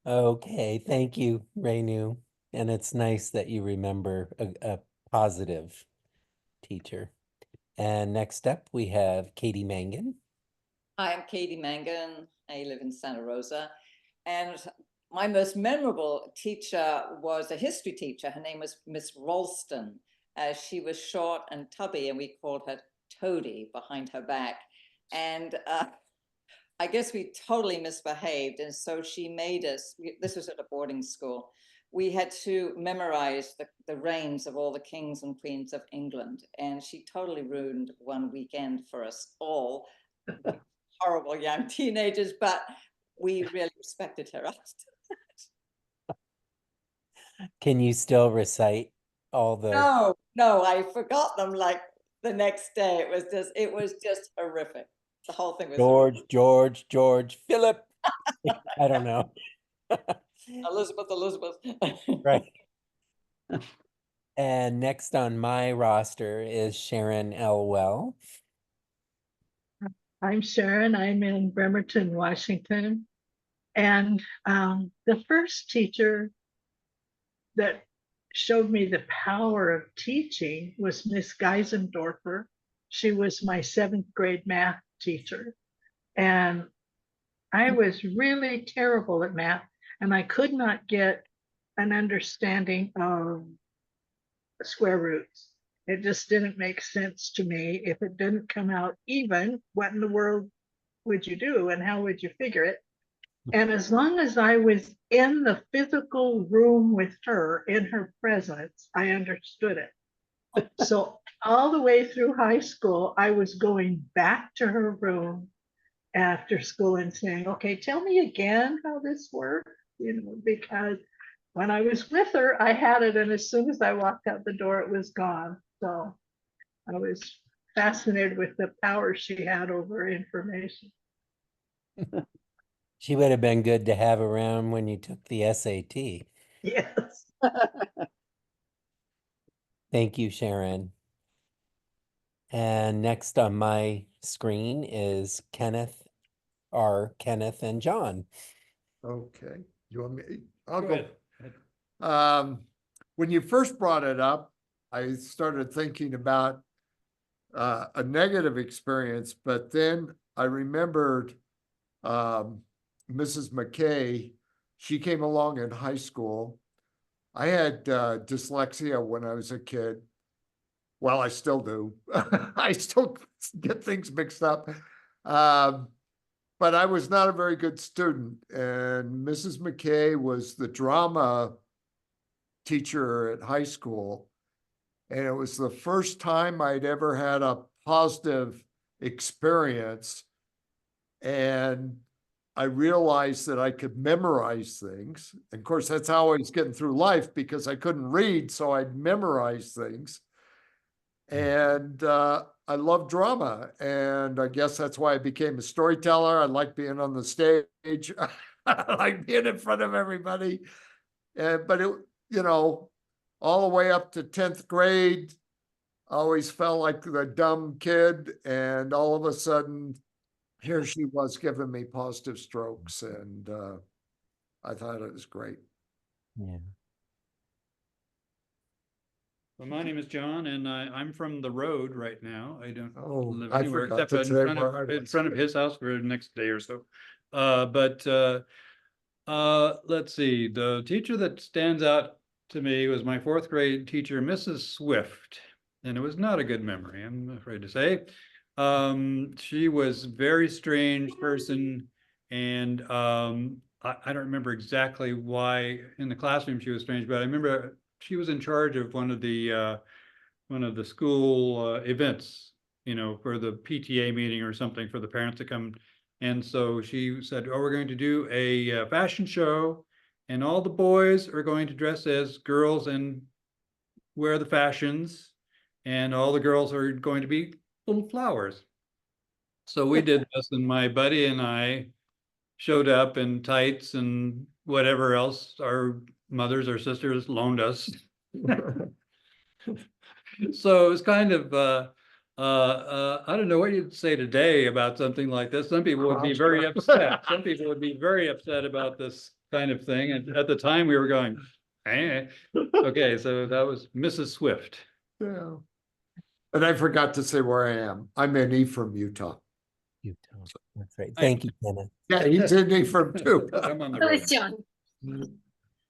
Okay, thank you, Reinu. And it's nice that you remember a positive teacher. And next up, we have Katie Mangan. Hi, I'm Katie Mangan. I live in Santa Rosa. And my most memorable teacher was a history teacher. Her name was Miss Ralston. She was short and tubby, and we called her Toady behind her back. And I guess we totally misbehaved. And so she made us, this was at a boarding school, we had to memorize the reigns of all the kings and queens of England. And she totally ruined one weekend for us all. Horrible young teenagers, but we really respected her. Can you still recite all the? No, I forgot them like the next day. It was just horrific. The whole thing was George, Philip. I don't know. Elizabeth. Right. And next on my roster is Sharon Elwell. I'm Sharon. I'm in Bremerton, Washington. And the first teacher that showed me the power of teaching was Miss Geisendorfer. She was my 7th grade math teacher. And I was really terrible at math, and I could not get an understanding of square roots. It just didn't make sense to me. If it didn't come out even, what in the world would you do and how would you figure it? And as long as I was in the physical room with her, in her presence, I understood it. So all the way through high school, I was going back to her room after school and saying, okay, tell me again how this works, because when I was with her, I had it. And as soon as I walked out the door, it was gone. So I was fascinated with the power she had over information. She would have been good to have around when you took the SAT. Yes. Thank you, Sharon. And next on my screen is Kenneth and John. Okay, you want me? I'll Go go. ahead. When you first brought it up, I started thinking about a negative experience, but then I remembered Mrs. McKay. She came along in high school. I had dyslexia when I was a kid. Well, I still do. I still get things mixed up. But I was not a very good student. And Mrs. McKay was the drama teacher at high school. And it was the first time I'd ever had a positive experience. And I realized that I could memorize things. And of course, that's how I was getting through life because I couldn't read. So I'd memorize things. And I love drama. And I guess that's why I became a storyteller. I like being on the stage. I like being in front of everybody. But it, all the way up to 10th grade, I always felt like the dumb kid. And all of a sudden, here she was giving me positive strokes. And I thought it was great. Yeah. Well, my name is John, and I'm from the road right now. I don't live I anywhere forgot except to say in where I front of was. his house for the next day or so. Let's see. The teacher that stands out to me was my fourth grade teacher, Mrs. Swift, and it was not a good memory, I'm afraid to say. She was a very strange person, and I don't remember exactly why in the classroom she was strange, but I remember she was in charge of one of the school events, for the PTA meeting or something for the parents to come. And so she said, oh, we're going to do a fashion show, and all the boys are going to dress as girls and wear the fashions, and all the girls are going to be little flowers. So we did this, and my buddy and I showed up in tights and whatever else our mothers or sisters loaned us. So it was kind of, I don't know what you'd say today about something like this. Some people would be very upset. Some people would be very upset about this kind of thing. And at the time we were going, eh. Okay, so that was Mrs. Swift. Yeah. And I forgot to say where I am. I'm in Ephraim, Utah. Utah. That's right. Thank you, Kenneth. Yeah, he's in Ephraim too. I'm on the road.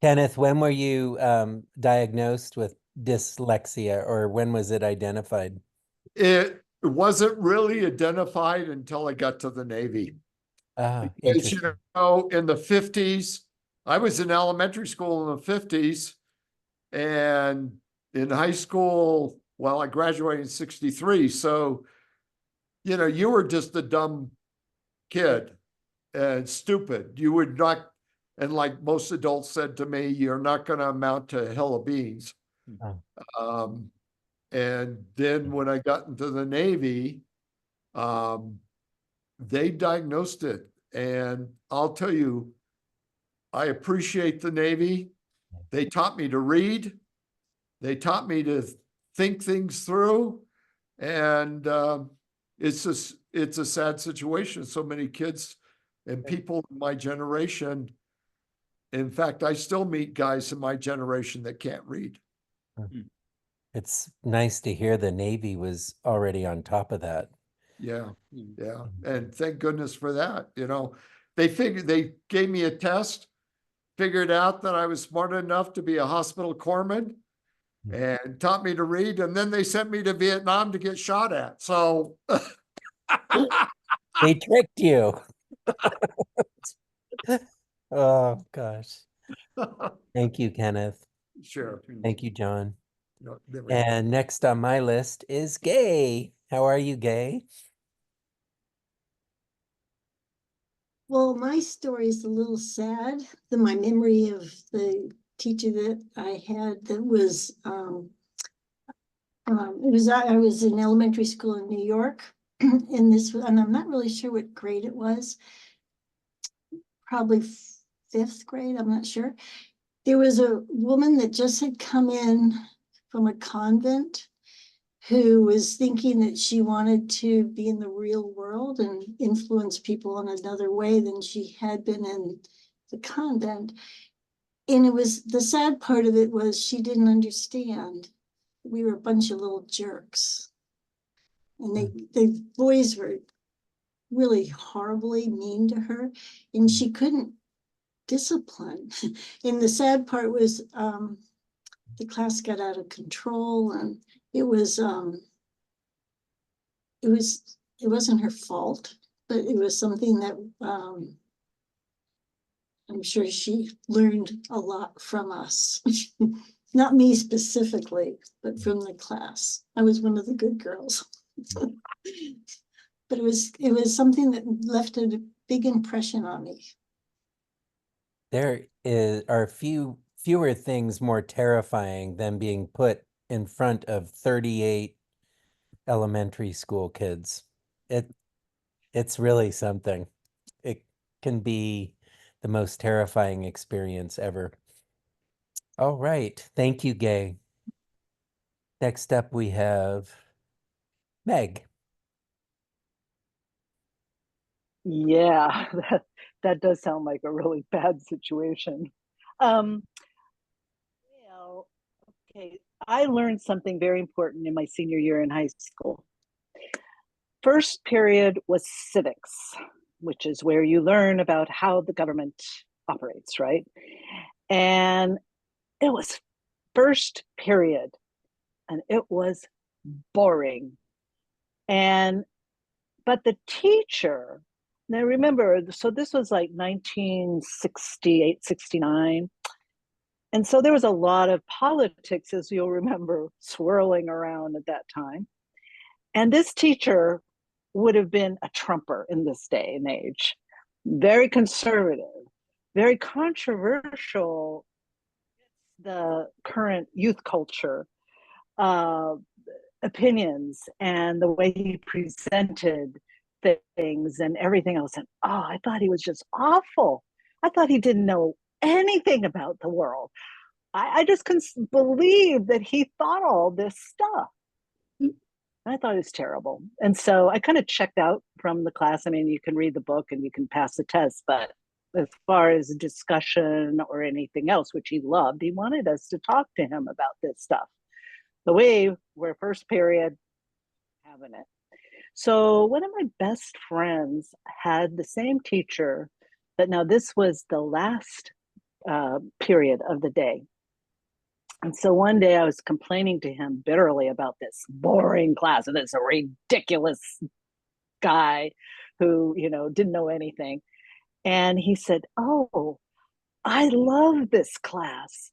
Kenneth, when were you diagnosed with dyslexia, or when was it identified? It wasn't really identified until I got to the Navy. Ah, Because, interesting. in the 50s, I was in elementary school in the 50s, and in high school, well, I graduated in 63. So, you were just a dumb kid and stupid. You would not, and like most adults said to me, you're not going to amount to a hill of beans. Oh. And then when I got into the Navy, they diagnosed it. And I'll tell you, I appreciate the Navy. They taught me to read. They taught me to think things through. And it's a sad situation. So many kids and people in my generation. In fact, I still meet guys in my generation that can't read. It's nice to hear the Navy was already on top of that. Yeah, yeah. And thank goodness for that. They gave me a test, figured out that I was smart enough to be a hospital corpsman, and taught me to read. And then they sent me to Vietnam to get shot at. So They tricked you. Oh, gosh. Thank you, Kenneth. sure. Thank you, John. No, there we go. And next on my list is Gay. How are you, Gay? Well, my story is a little sad. My memory of the teacher that I had that was, I was in elementary school in New York, and and I'm not really sure what grade it was, probably fifth grade, I'm not sure. There was a woman that just had come in from a convent who was thinking that she wanted to be in the real world and influence people in another way than she had been in the convent. And it was, the sad part of it was she didn't understand. We were a bunch of little jerks. And the boys were really horribly mean to her, and she couldn't discipline. And the sad part was the class got out of control, and it wasn't her fault, but it was something that I'm sure she learned a lot from us. Not me specifically, but from the class. I was one of the good girls. But it was something that left a big impression on me. There are fewer things more terrifying than being put in front of 38 elementary school kids. It's really something. It can be the most terrifying experience ever. All right. Thank you, Gay. Next up, we have Meg. Yeah, that does sound like a really bad situation. You know, okay, I learned something very important in my senior year in high school. First period was civics, which is where you learn about how the government operates, right? And it was first period, and it was boring. But the teacher, now remember, so this was like 1968, 69. And so there was a lot of politics, as you'll remember, swirling around at that time. And this teacher would have been a trumper in this day and age. Very conservative, very controversial, the current youth culture opinions and the way he presented things and everything else. And I thought he was just awful. I thought he didn't know anything about the world. I just couldn't believe that he thought all this stuff. I thought it was terrible. And so I kind of checked out from the class. I mean, you can read the book and you can pass the test, but as far as discussion or anything else, which he loved, he wanted us to talk to him about this stuff. The way we're first period having it. So one of my best friends had the same teacher, but now this was the last period of the day. And so one day I was complaining to him bitterly about this boring class, and this ridiculous guy who, didn't know anything. And he said, "Oh, I love this class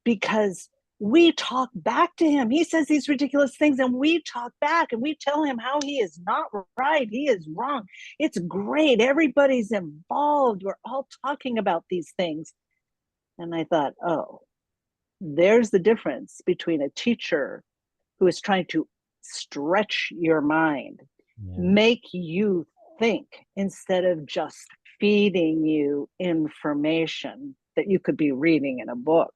because we talk back to him. He says these ridiculous things and we talk back and we tell him how he is not right. He is wrong. It's great. Everybody's involved. We're all talking about these things." And I thought, oh, there's the difference between a teacher who is trying to stretch your mind, make you think instead of just feeding you information that you could be reading in a book.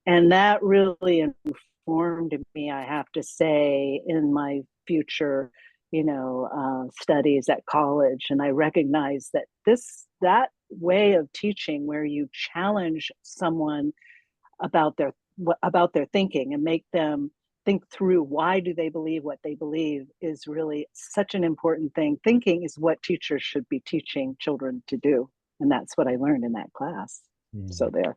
And that really informed me, I have to say, in my future, studies at college. And I recognize that that way of teaching where you challenge someone about their thinking and make them think through why do they believe what they believe is really such an important thing. Thinking is what teachers should be teaching children to do. And that's what I learned in that class. So there.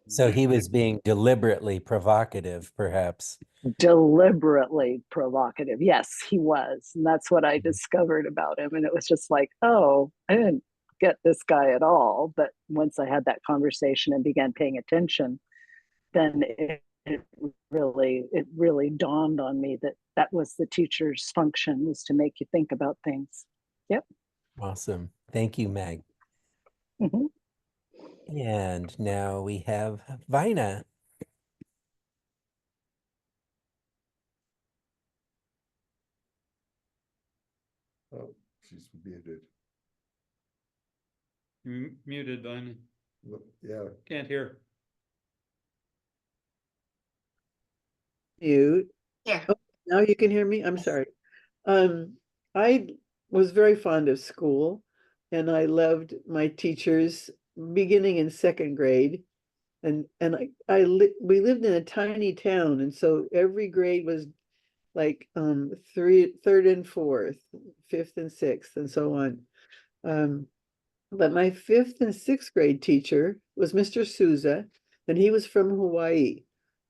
So he was being deliberately provocative, perhaps. Deliberately provocative. Yes, he was. And that's what I discovered about him. And it was just like, oh, I didn't get this guy at all. But once I had that conversation and began paying attention, then it it really dawned on me that that was the teacher's function, was to make you think about things. Yep. Awesome. Thank you, Meg. Mm-hmm. And now we have Vina. Oh, she's muted. Muted, Vina. Yeah. Can't hear. Mute. Yeah. Oh, now you can hear me? I'm Yes. sorry. I was very fond of school, and I loved my teachers beginning in second grade. And we lived in a tiny town, and so every grade was like third and fourth, fifth and sixth, and so on. But my fifth and sixth grade teacher was Mr. Souza, and he was from Hawaii.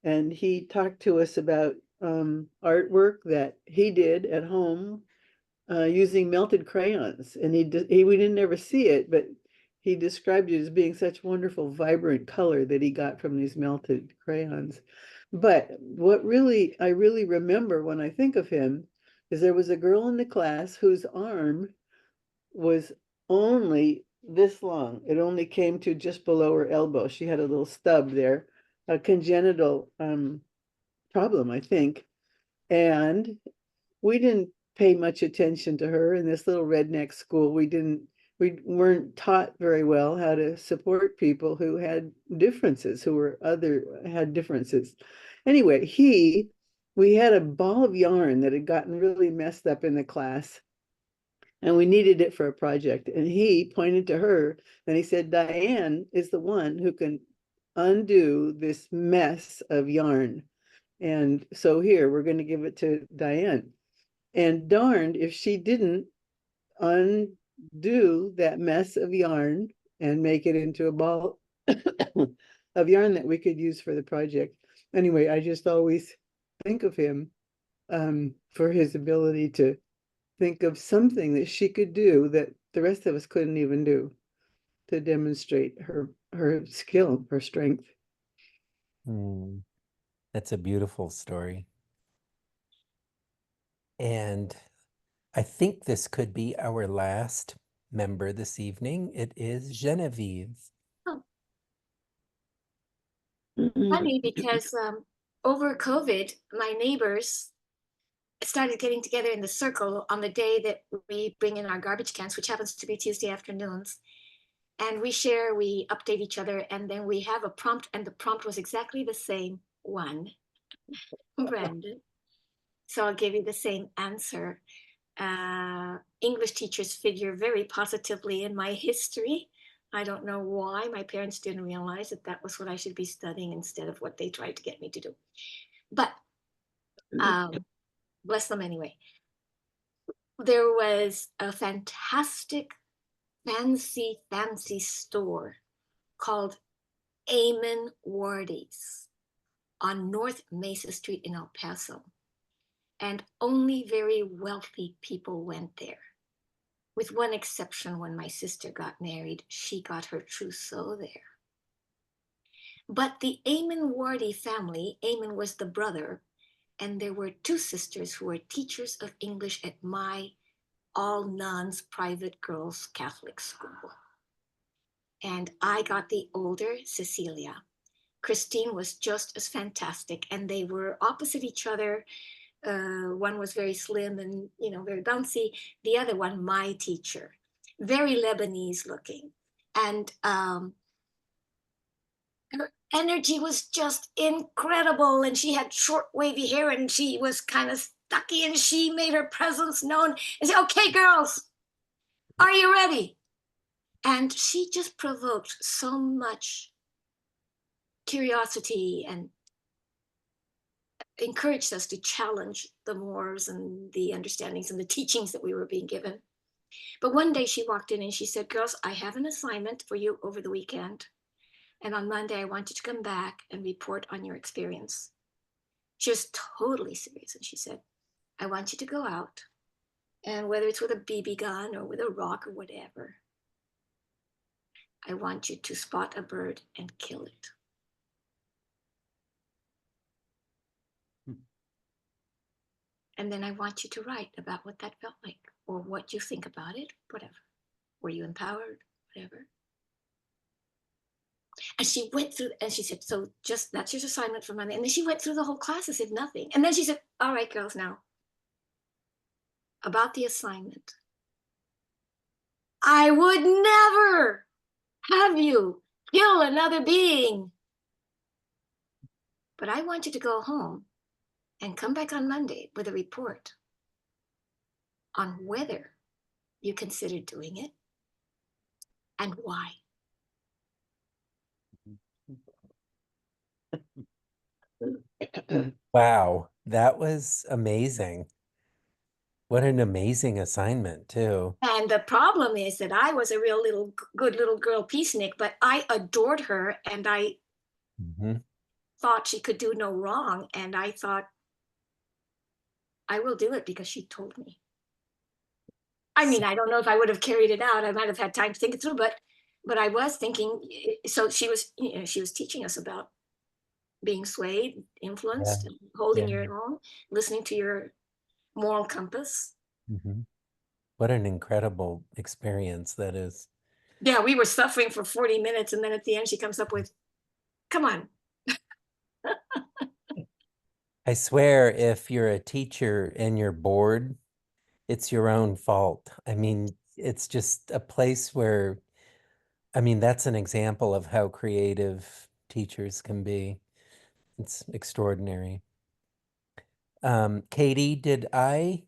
And he talked to us about artwork that he did at home using melted crayons. And we didn't ever see it, but he described it as being such wonderful, vibrant color that he got from these melted crayons. But what I really remember when I think of him is there was a girl in the class whose arm was only this long. It only came to just below her elbow. She had a little stub there, a congenital problem, I think. And we didn't pay much attention to her in this little redneck school. We weren't taught very well how to support people who had differences, had differences. Anyway, we had a ball of yarn that had gotten really messed up in the class, and we needed it for a project. And he pointed to her and he said, Diane is the one who can undo this mess of yarn. And so here, we're going to give it to Diane. And darned if she didn't undo that mess of yarn and make it into a ball of yarn that we could use for the project. Anyway, I just always think of him for his ability to think of something that she could do that the rest of us couldn't even do, to demonstrate her skill, her strength. That's a beautiful story. And I think this could be our last member this evening. It is Genevieve. Oh. Funny because over COVID, my neighbors started getting together in the circle on the day that we bring in our garbage cans, which happens to be Tuesday afternoons. And we update each other, and then we have a prompt, and the prompt was exactly the same one, Brandon. So I'll give you the same answer. English teachers figure very positively in my history. I don't know why my parents didn't realize that that was what I should be studying instead of what they tried to get me to do. But bless them anyway. There was a fantastic, fancy store called Eamon Wardy's on North Mesa Street in El Paso. And only very wealthy people went there. With one exception, when my sister got married, she got her trousseau there. But the Eamon Wardy family, Eamon was the brother, and there were two sisters who were teachers of English at my all-nuns private girls Catholic school. And I got the older Cecilia. Christine was just as fantastic, and they were opposite each other. One was very slim and, very bouncy. The other one, my teacher, very Lebanese looking. And her energy was just incredible. And she had short wavy hair and she was kind of stucky, and she made her presence known and said, okay, girls, are you ready? And she just provoked so much curiosity and encouraged us to challenge the mores and the understandings and the teachings that we were being given. But one day she walked in and she said, girls, I have an assignment for you over the weekend. And on Monday, I want you to come back and report on your experience. She was totally serious. And she said, I want you to go out, and whether it's with a BB gun or with a rock or whatever, I want you to spot a bird and kill it. And then I want you to write about what that felt like or what you think about it, whatever. Were you empowered? Whatever. And she went through and she said, so just that's your assignment for Monday. And then she went through the whole class and said nothing. And then she said, all right, girls, now about the assignment. I would never have you kill another being. But I want you to go home and come back on Monday with a report on whether you considered doing it and why. Wow, that was amazing. What an amazing assignment, too. And the problem is that I was a real good little girl peacenik, but I adored her and I thought she could do no wrong. And I thought, I will do it because she told me. I mean, I don't know if I would have carried it out. I might have had time to think it through, but I was thinking, so she was, she was teaching us about being swayed, influenced, holding your own, listening to your moral compass. What an incredible experience that is. Yeah, we were suffering for 40 minutes. And then at the end, she comes up with, come on. I swear, if you're a teacher and you're bored, it's your own fault. I mean, it's just a place where, I mean, that's an example of how creative teachers can be. It's extraordinary. Katie, did I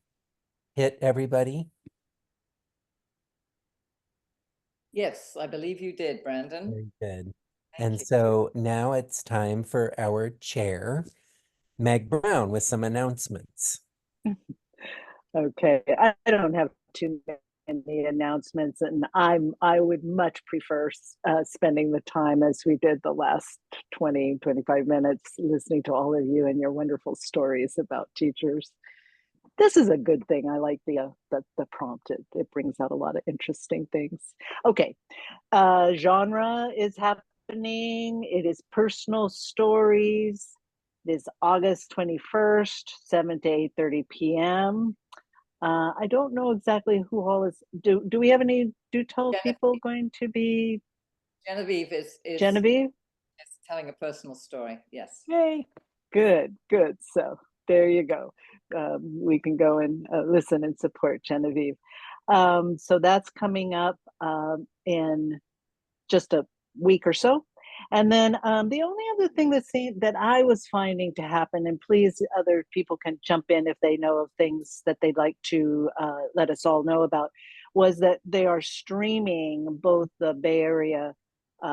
hit everybody? Yes, I believe you did, Brandon. Very good. Thank And you. so now it's time for our chair, Meg Brown, with some announcements. Okay, I don't have too many announcements, and I would much prefer spending the time as we did the last 20-25 minutes listening to all of you and your wonderful stories about teachers. This is a good thing. I like the prompt. It brings out a lot of interesting things. Okay, genre is happening. It is personal stories. It is August 21st, 7 to 8:30 p.m. I don't know exactly who all is. Do we have any do tell people going to be? Genevieve is Genevieve is telling a personal story. Yes. Yay! Good. So there you go. We can go and listen and support Genevieve. So that's coming up in just a week or so. And then the only other thing that I was finding to happen, and please other people can jump in if they know of things that they'd like to let us all know about, was that they are streaming both the Bay Area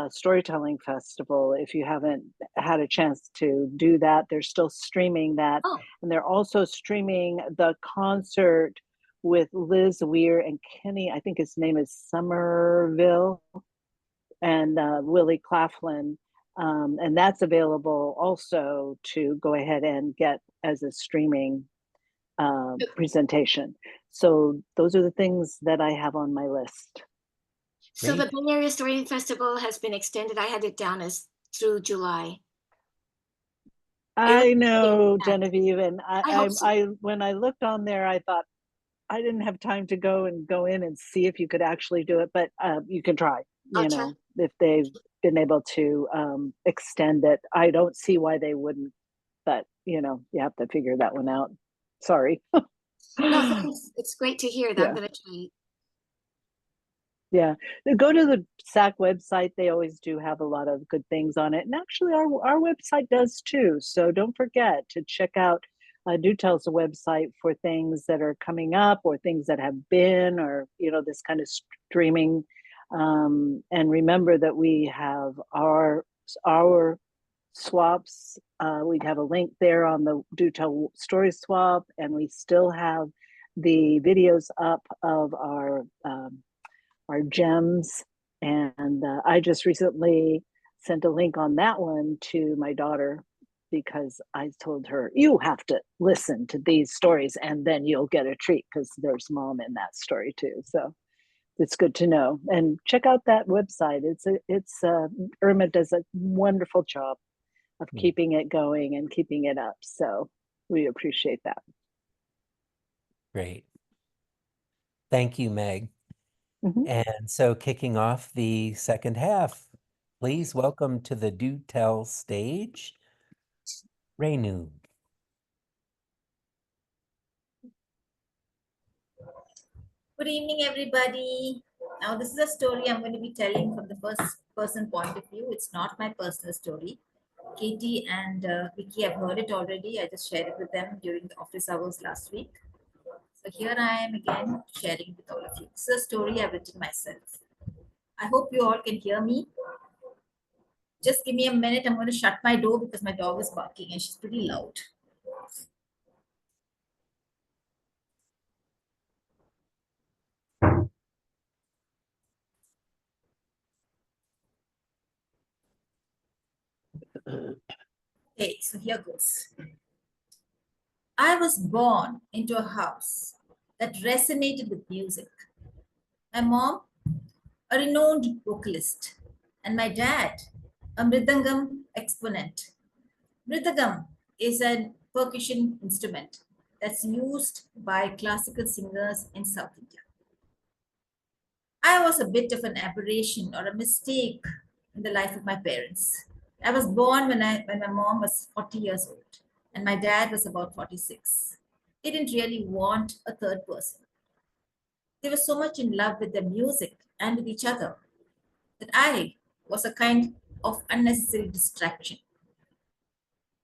Storytelling Festival. If you haven't had a chance to do that, they're still streaming that. Oh. And they're also streaming the concert with Liz Weir and Kenny, I think his name is Somerville, and Willie Claflin. And that's available also to go ahead and get as a streaming presentation. So those are the things that I have on my list. So the Bay Area Story Festival has been extended. I had it down as through July. I know, Genevieve, and I when I looked on there, I thought I didn't have time to go in and see if you could actually do it, but you can try. You know, if they've been able to extend it, I don't see why they wouldn't. But you know, you have to figure that one out. Sorry. No, thanks. It's great to hear that. Yeah. I'm going to try it. Yeah, go to the SAC website. They always do have a lot of good things on it. And actually our website does too. So don't forget to check out Do Tell's website for things that are coming up or things that have been, or, you know, this kind of streaming. And remember that we have our swaps. We'd have a link there on the Do Tell Story Swap, and we still have the videos up of our gems. And I just recently sent a link on that one to my daughter because I told her, you have to listen to these stories and then you'll get a treat, because there's mom in that story too. So it's good to know. And check out that website. It's Irma does a wonderful job of keeping it going and keeping it up. So we appreciate that. Great. Thank you, Meg. Mhm. And so kicking off the second half, please welcome to the Do Tell stage, Renu. Good evening, everybody. Now, this is a story I'm going to be telling from the first person point of view. It's not my personal story. Katie and Vicky have heard it already. I just shared it with them during the office hours last week. So here I am again sharing it with all of you. This is a story I've written myself. I hope you all can hear me. Just give me a minute. I'm going to shut my door because my dog is barking and she's pretty loud. Okay, so here goes. I was born into a house that resonated with music. My mom, a renowned vocalist, and my dad, a mridangam exponent. Mridangam is a percussion instrument that's used by classical singers in South India. I was a bit of an aberration or a mistake in the life of my parents. I was born when my mom was 40 years old and my dad was about 46. They didn't really want a third person. They were so much in love with their music and with each other that I was a kind of unnecessary distraction.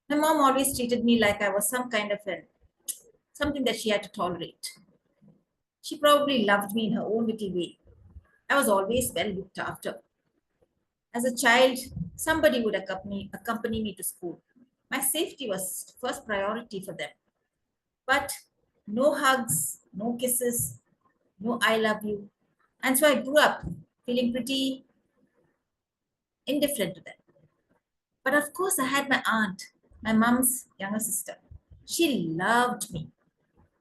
My mom always treated me like I was some kind of something that she had to tolerate. She probably loved me in her own little way. I was always well looked after. As a child, somebody would accompany me to school. My safety was first priority for them. But no hugs, no kisses, no I love you. And so I grew up feeling pretty indifferent to them. But of course, I had my aunt, my mom's younger sister. She loved me.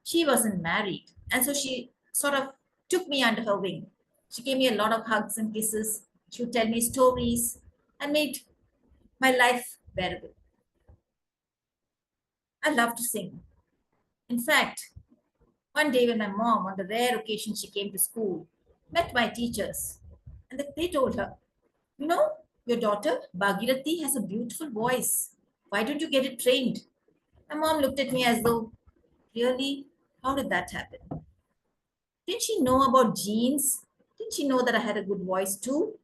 She wasn't married. And so she sort of took me under her wing. She gave me a lot of hugs and kisses. She would tell me stories and made my life bearable. I love to sing. In fact, one day when my mom, on the rare occasion she came to school, met my teachers, and they told her, you know, your daughter, Bhagirathi, has a beautiful voice. Why don't you get it trained? My mom looked at me as though, really? How did that happen? Didn't she know about genes? Didn't she know that I had a good voice too?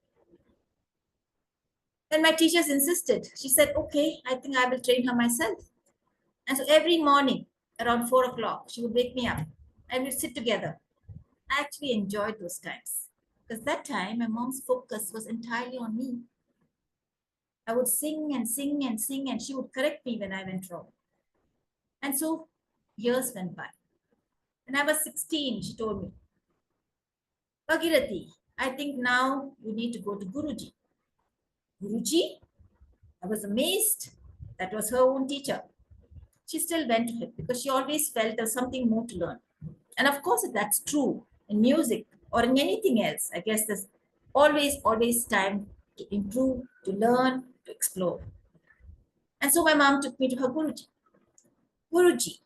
Then my teachers insisted. She said, okay, I think I will train her myself. And so every morning around 4 o'clock, she would wake me up and we'd sit together. I actually enjoyed those times because that time my mom's focus was entirely on me. I would sing and sing and sing, and she would correct me when I went wrong. And so years went by. When I was 16, she told me, Bhagirathi, I think now you need to go to Guruji. Guruji? I was amazed. That was her own teacher. She still went to him because she always felt there was something more to learn. And of course, if that's true in music or in anything else, I guess there's always time to improve, to learn, to explore. And so my mom took me to her Guruji. Guruji,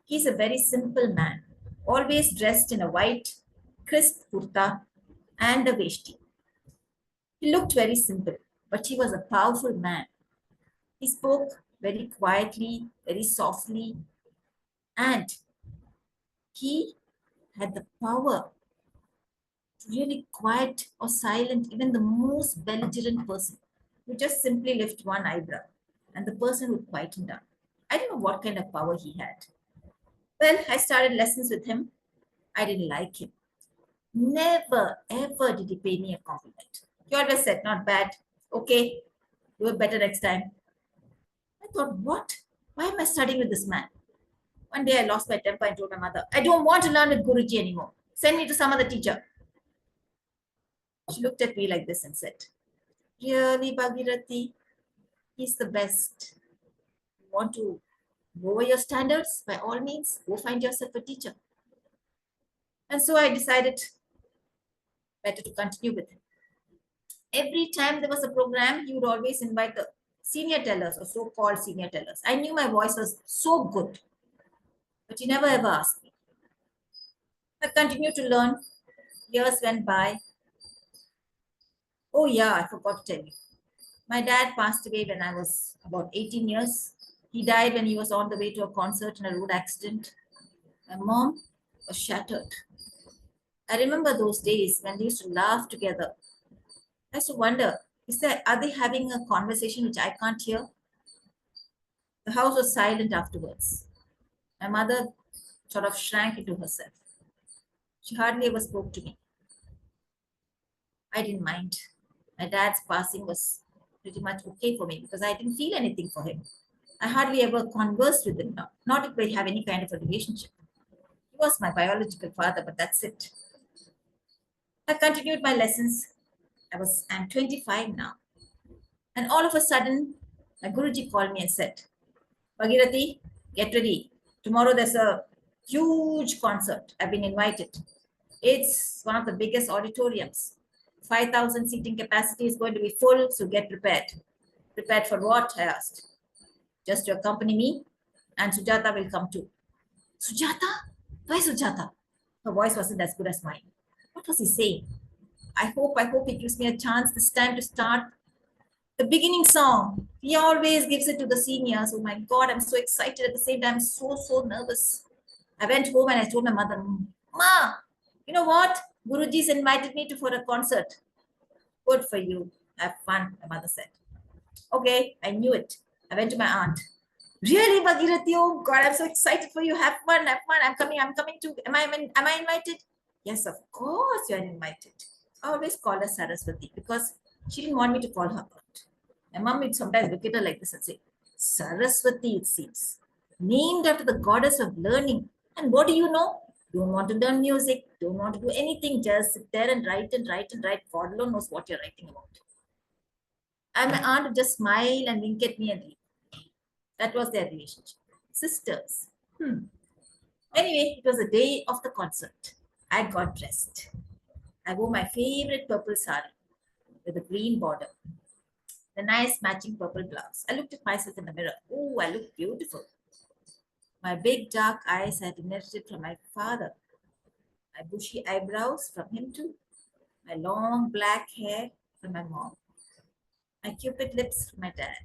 he's a very simple man, always dressed in a white, crisp kurta and a veshti. He looked very simple, but he was a powerful man. He spoke very quietly, very softly, and he had the power to really quiet or silent even the most belligerent person. You just simply lift one eyebrow and the person would quieten down. I don't know what kind of power he had. Well, I started lessons with him. I didn't like him. Never, ever did he pay me a compliment. He always said, not bad. Okay, do it better next time. I thought, what? Why am I studying with this man? One day I lost my temper and told my mother, I don't want to learn with Guruji anymore. Send me to some other teacher. She looked at me like this and said, really, Bhagirathi? He's the best. You want to lower your standards? By all means, go find yourself a teacher. And so I decided better to continue with him. Every time there was a program, he would always invite the senior tellers or so-called senior tellers. I knew my voice was so good, but he never ever asked me. I continued to learn. Years went by. Oh yeah, I forgot to tell you. My dad passed away when I was about 18 years. He died when he was on the way to a concert in a road accident. My mom was shattered. I remember those days when they used to laugh together. I used to wonder, are they having a conversation which I can't hear? The house was silent afterwards. My mother sort of shrank into herself. She hardly ever spoke to me. I didn't mind. My dad's passing was pretty much okay for me because I didn't feel anything for him. I hardly ever conversed with him now, not if we have any kind of a relationship. He was my biological father, but that's it. I continued my lessons. I'm 25 now. And all of a sudden, my Guruji called me and said, Bhagirathi, get ready. Tomorrow there's a huge concert. I've been invited. It's one of the biggest auditoriums. 5,000 seating capacity is going to be full, so get prepared. Prepared for what? I asked. Just to accompany me, and Sujata will come too. Sujata? Why Sujata? Her voice wasn't as good as mine. What was he saying? I hope he gives me a chance this time to start the beginning song. He always gives it to the seniors. Oh my God, I'm so excited. At the same time, I'm so nervous. I went home and I told my mother, Ma, you know what? Guruji's invited me for a concert. Good for you. Have fun, my mother said. Okay, I knew it. I went to my aunt. Really, Bhagirathi? Oh God, I'm so excited for you. Have fun. I'm coming too. Am I invited? Yes, of course you're invited. I always call her Saraswati because she didn't want me to call her aunt. My mom would sometimes look at her like this and say, Saraswati, it seems. Named after the goddess of learning. And what do you know? Don't want to learn music, don't want to do anything, just sit there and write. God alone knows what you're writing about. And my aunt would just smile and wink at me and leave. That was their relationship. Sisters. Anyway, it was the day of the concert. I got dressed. I wore my favorite purple sari with a green border. The nice matching purple blouse. I looked at myself in the mirror. Oh, I look beautiful. My big dark eyes I had inherited from my father. My bushy eyebrows from him too. My long black hair from my mom. My cupid lips from my dad.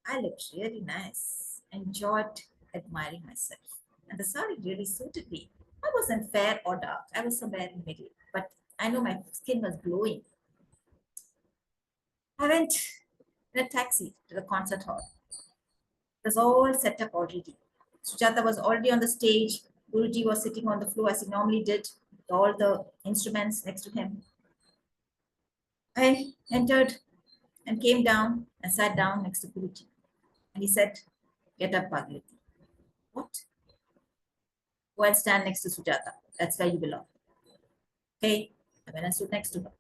I looked really nice. Enjoyed admiring myself. And the sari really suited me. I wasn't fair or dark. I was somewhere in the middle. But I know my skin was glowing. I went in a taxi to the concert hall. It was all set up already. Sujata was already on the stage. Guruji was sitting on the floor as he normally did, with all the instruments next to him. I entered and came down and sat down next to Guruji. And he said, get up, Bhagirathi. What? Go and stand next to Sujata. That's where you belong. Okay. And then I stood next to her.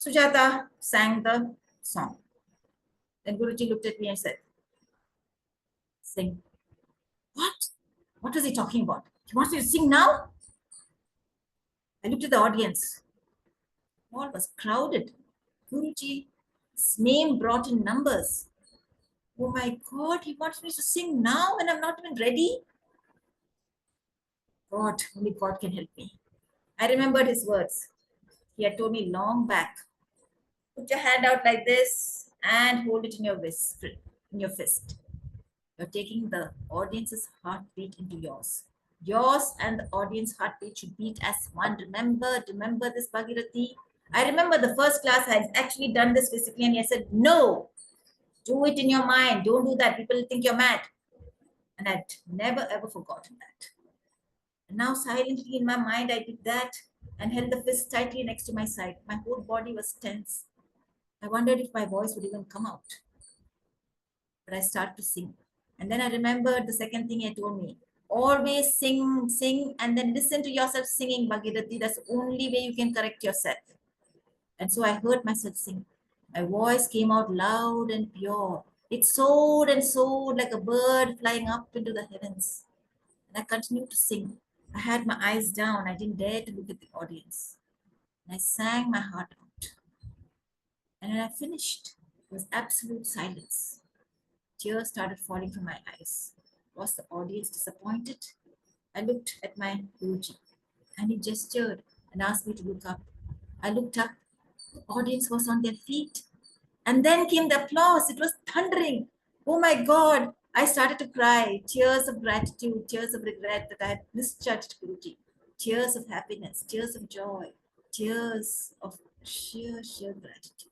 Sujata sang the song. Then Guruji looked at me and said, sing. What? What was he talking about? He wants me to sing now? I looked at the audience. All was crowded. Guruji's name brought in numbers. Oh my God, he wants me to sing now when I'm not even ready? God, only God can help me. I remembered his words. He had told me long back. Put your hand out like this and hold it in your fist. You're taking the audience's heartbeat into yours. Yours and the audience heartbeat should beat as one. Remember this, Bhagirathi? I remember the first class I had actually done this physically and I said, no, do it in your mind. Don't do that. People think you're mad. And I'd never ever forgotten that. And now silently in my mind, I did that and held the fist tightly next to my side. My whole body was tense. I wondered if my voice would even come out. But I started to sing. And then I remembered the second thing he told me. Always sing, and then listen to yourself singing, Bhagirathi. That's the only way you can correct yourself. And so I heard myself sing. My voice came out loud and pure. It soared and soared like a bird flying up into the heavens. And I continued to sing. I had my eyes down. I didn't dare to look at the audience. And I sang my heart out. And when I finished, there was absolute silence. Tears started falling from my eyes. Was the audience disappointed? I looked at my Guruji and he gestured and asked me to look up. I looked up, the audience was on their feet. And then came the applause. It was thundering. Oh my God. I started to cry. Tears of gratitude, tears of regret that I had misjudged Guruji. Tears of happiness, tears of joy, tears of sheer gratitude.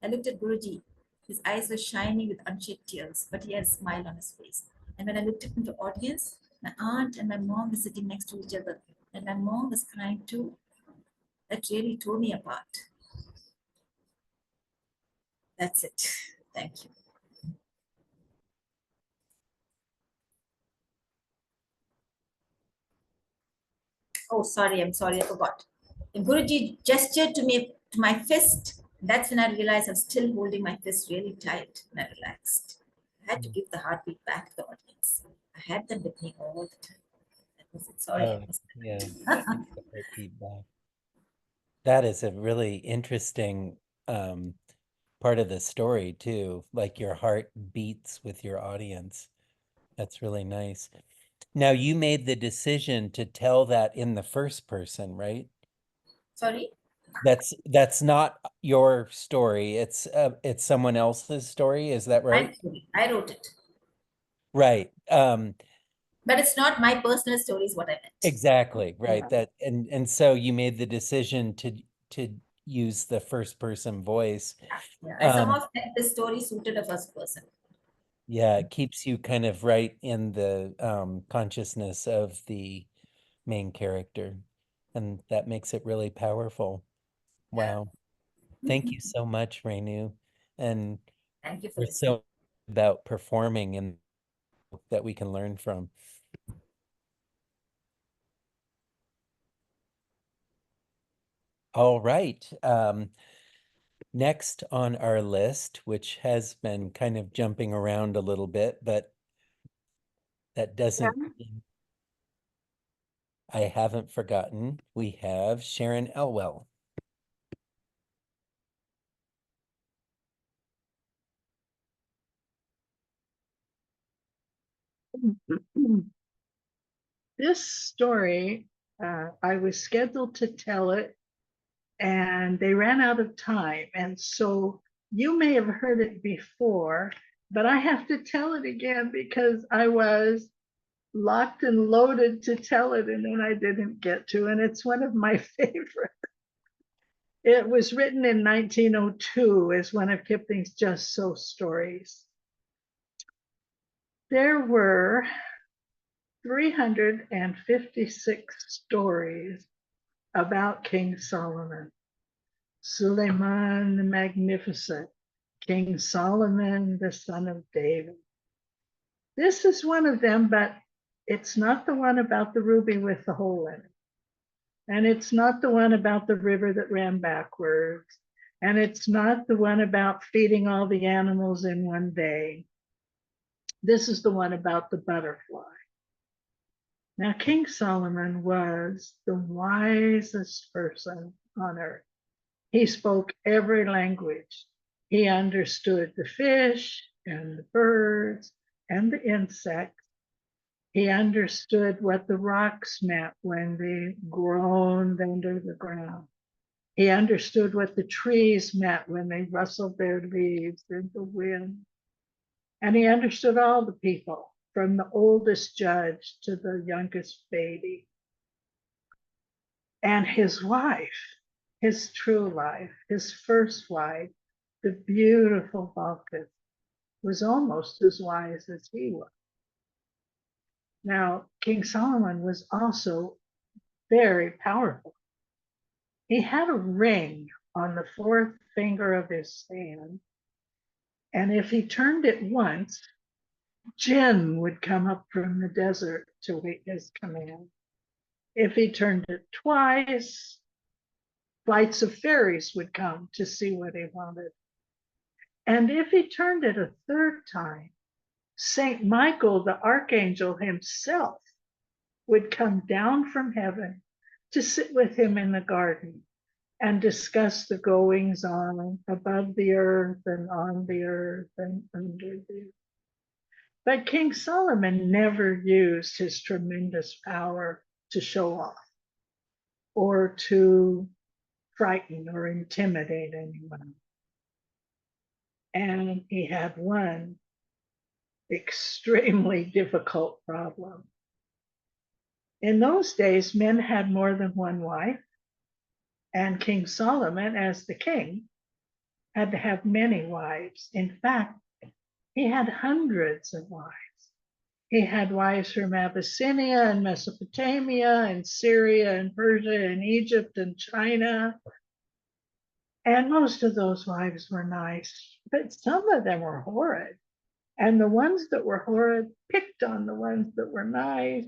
I looked at Guruji. His eyes were shining with unshed tears, but he had a smile on his face. And when I looked into the audience, my aunt and my mom were sitting next to each other. And my mom was crying too. That really tore me apart. That's it. Thank you. Oh, sorry, I'm sorry, I forgot. And Guruji gestured to me, to my fist. That's when I realized I was still holding my fist really tight and I relaxed. I had to give the heartbeat back to the audience. I had them with me all the time. That was it. Sorry. Oh, yeah. Heartbeat back. That is a really interesting part of the story too. Like your heart beats with your audience. That's really nice. Now you made the decision to tell that in the first person, right? Sorry? That's not your story. It's someone else's story. Is that right? I wrote it. Right. But it's not my personal story is what I meant. Exactly. Right. Yeah. That and so you made the decision to use the first person voice. Yeah. I somehow felt the story suited a first person. Yeah, it keeps you kind of right in the consciousness of the main character, and that makes it really powerful. Wow. Thank you so much, Renu. And Thank you for we're listening. so about performing and that we can learn from. All right. Next on our list, which has been kind of jumping around a little bit, but that doesn't mean I haven't forgotten. We have Sharon Elwell. This story, I was scheduled to tell it, and they ran out of time. And so you may have heard it before, but I have to tell it again because I was locked and loaded to tell it, and then I didn't get to. And it's one of my favorites. It was written in 1902 as one of Kipling's Just So stories. There were 356 stories about King Solomon. Suleiman the Magnificent, King Solomon, the son of David. This is one of them, but it's not the one about the ruby with the hole in it. And it's not the one about the river that ran backwards. And it's not the one about feeding all the animals in one day. This is the one about the butterfly. Now, King Solomon was the wisest person on earth. He spoke every language. He understood the fish and the birds and the insects. He understood what the rocks meant when they groaned under the ground. He understood what the trees meant when they rustled their leaves in the wind. And he understood all the people, from the oldest judge to the youngest baby. And his wife, his true life, his first wife, the beautiful Balkis, was almost as wise as he was. Now, King Solomon was also very powerful. He had a ring on the fourth finger of his hand, and if he turned it once, jinn would come up from the desert to wait his command. If he turned it twice, flights of fairies would come to see what he wanted. And if he turned it a third time, Saint Michael, the archangel himself, would come down from heaven to sit with him in the garden and discuss the goings on above the earth and on the earth and under the earth. But King Solomon never used his tremendous power to show off or to frighten or intimidate anyone. And he had one extremely difficult problem. In those days, men had more than one wife, and King Solomon, as the king, had to have many wives. In fact, he had hundreds of wives. He had wives from Abyssinia and Mesopotamia and Syria and Persia and Egypt and China. And most of those wives were nice, but some of them were horrid. And the ones that were horrid picked on the ones that were nice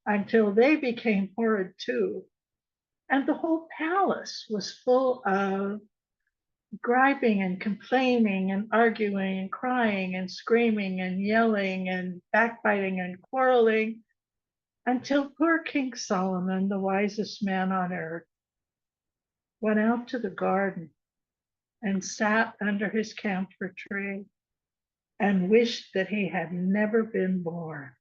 until they became horrid too. And the whole palace was full of griping and complaining and arguing and crying and screaming and yelling and backbiting and quarreling until poor King Solomon, the wisest man on earth, went out to the garden and sat under his camphor tree and wished that he had never been born.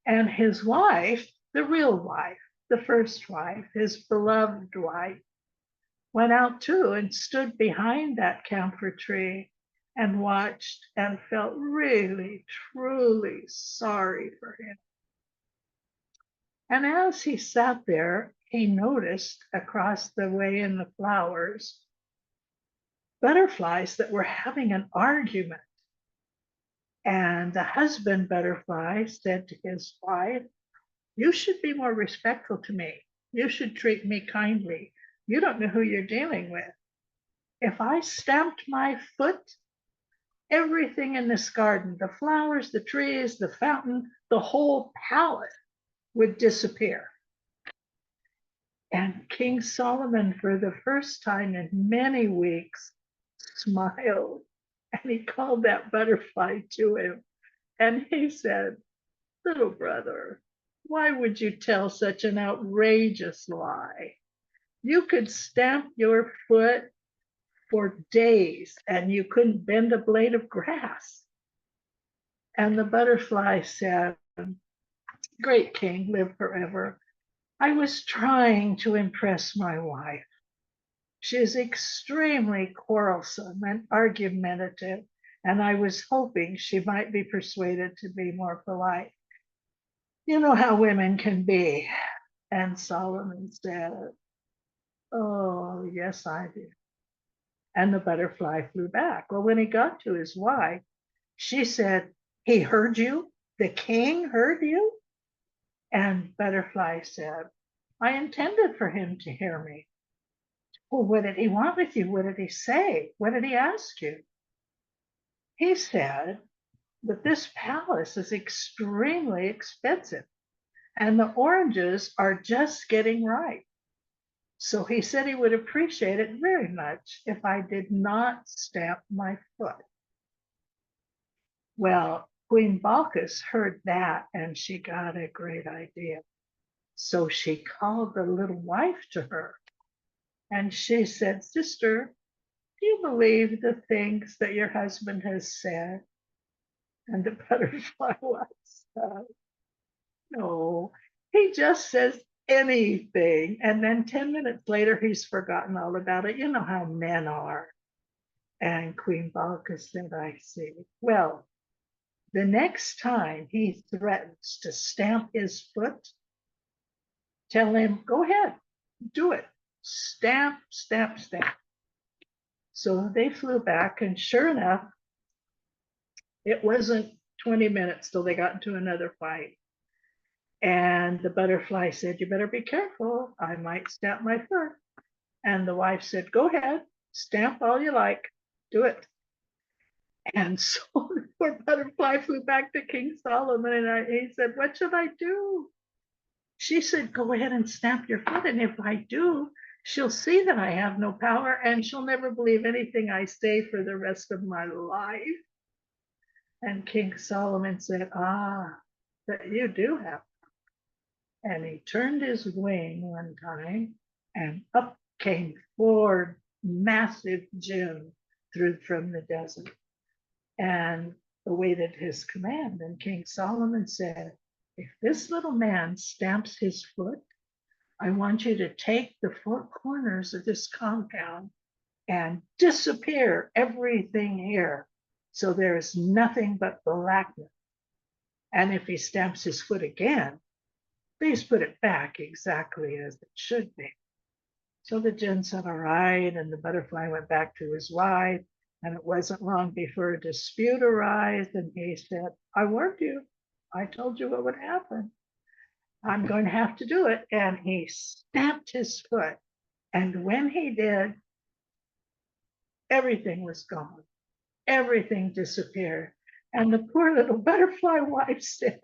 And his wife, the real wife, the first wife, his beloved wife, went out too and stood behind that camphor tree and watched and felt really, truly sorry for him. And as he sat there, he noticed across the way in the flowers butterflies that were having an argument. And the husband butterfly said to his wife, "You should be more respectful to me. You should treat me kindly. You don't know who you're dealing with. If I stamped my foot, everything in this garden, the flowers, the trees, the fountain, the whole palace would disappear." And King Solomon, for the first time in many weeks, smiled, and he called that butterfly to him. And he said, "Little brother, why would you tell such an outrageous lie? You could stamp your foot for days and you couldn't bend a blade of grass." And the butterfly said, "Great king, live forever. I was trying to impress my wife. She is extremely quarrelsome and argumentative, and I was hoping she might be persuaded to be more polite. You know how women can be." And Solomon said, "Oh, yes, I do." And the butterfly flew back. Well, when he got to his wife, she said, "He heard you? The king heard you?" And butterfly said, "I intended for him to hear me." "Well, what did he want with you? What did he say? What did he ask you?" "He said that this palace is extremely expensive and the oranges are just getting ripe. So he said he would appreciate it very much if I did not stamp my foot." Well, Queen Balkis heard that and she got a great idea. So she called the little wife to her and she said, "Sister, do you believe the things that your husband has said?" And the butterfly was, "No, he just says anything. And then 10 minutes later, he's forgotten all about it. You know how men are." And Queen Balkis said, "I see. Well, the next time he threatens to stamp his foot, tell him, go ahead, do it. Stamp, stamp, stamp." So they flew back, and sure enough, it wasn't 20 minutes till they got into another fight. And the butterfly said, "You better be careful. I might stamp my foot." And the wife said, "Go ahead, stamp all you like, do it." And so the poor butterfly flew back to King Solomon and he said, "What should I do?" She said, "Go ahead and stamp your foot. And if I do, she'll see that I have no power and she'll never believe anything I say for the rest of my life." And King Solomon said, "Ah, but you do have." And he turned his wing one time and up came 4 massive gems through from the desert. And awaited his command. And King Solomon said, if this little man stamps his foot, I want you to take the four corners of this compound and disappear everything here. So there is nothing but blackness. And if he stamps his foot again, please put it back exactly as it should be. So the djinn said, all right. And the butterfly went back to his wife. And it wasn't long before a dispute arose. And he said, I warned you. I told you what would happen. I'm going to have to do it. And he stamped his foot. And when he did, everything was gone. Everything disappeared. And the poor little butterfly wife said,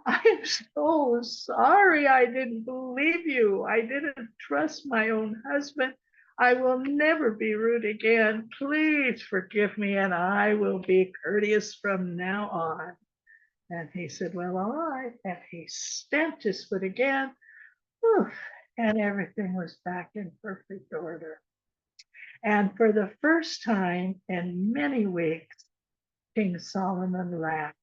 I am so sorry. I didn't believe you. I didn't trust my own husband. I will never be rude again. Please forgive me, and I will be courteous from now on. And he said, well, all right. And he stamped his foot again. Whew, and everything was back in perfect order. And for the first time in many weeks, King Solomon laughed.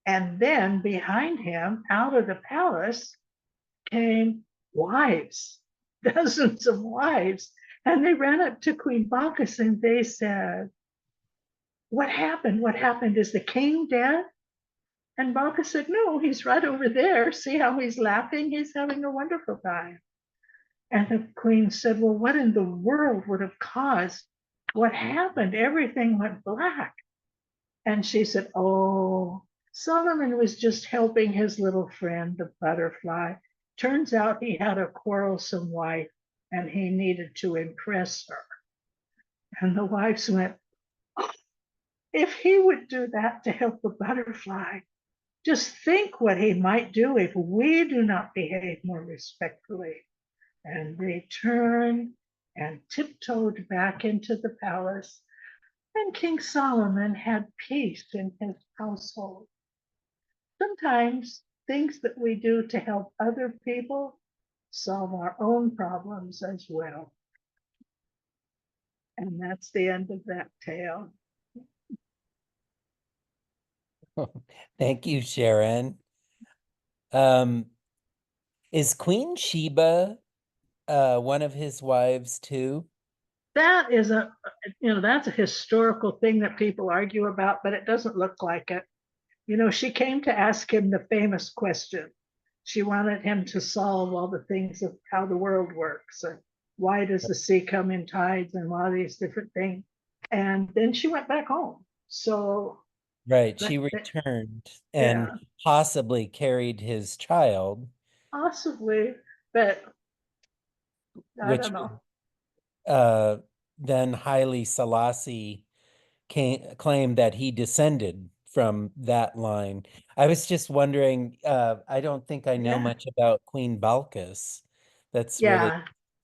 And then behind him, out of the palace, came wives, dozens of wives. And they ran up to Queen Bacchus and they said, what happened? What happened? Is the king dead? And Bacchus said, no, he's right over there. See how he's laughing? He's having a wonderful time. And the queen said, well, what in the world would have caused what happened? Everything went black. And she said, oh, Solomon was just helping his little friend, the butterfly. Turns out he had a quarrelsome wife and he needed to impress her. And the wives went, oh, if he would do that to help the butterfly, just think what he might do if we do not behave more respectfully. And they turned and tiptoed back into the palace. And King Solomon had peace in his household. Sometimes things that we do to help other people solve our own problems as well. And that's the end of that tale. Thank you, Sharon. Is Queen Sheba one of his wives too? That is that's a historical thing that people argue about, but it doesn't look like it. She came to ask him the famous question. She wanted him to solve all the things of how the world works and why does the sea come in tides and all these different things. And then she went back home. So right, she returned and possibly carried his child. Possibly, but I don't know. Then Haile Selassie claimed that he descended from that line. I was just wondering, I don't think I know much about Queen Balkis. That's really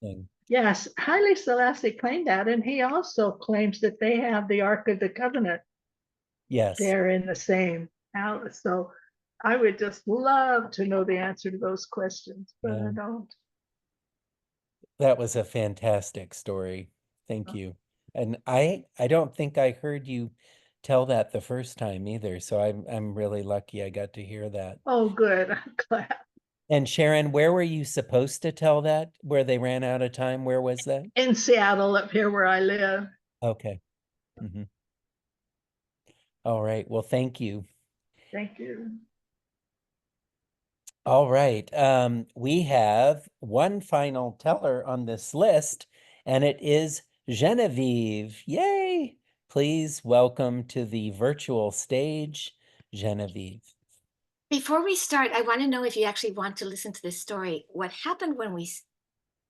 interesting. Yes, Haile Selassie claimed that, and he also claims that they have the Ark of the Covenant. Yes. They're in the same palace. So I would just love to know the answer to those questions, but I don't. That was a fantastic story. Thank you. And I don't think I heard you tell that the first time either. So I'm really lucky I got to hear that. Oh, good. I'm glad. And Sharon, where were you supposed to tell that? Where they ran out of time? Where was that? In Seattle, up here where I live. Okay. Mm-hmm. All right. Well, thank you. Thank you. All right. We have one final teller on this list, and it is Genevieve. Yay! Please welcome to the virtual stage, Genevieve. Before we start, I want to know if you actually want to listen to this story. What happened when we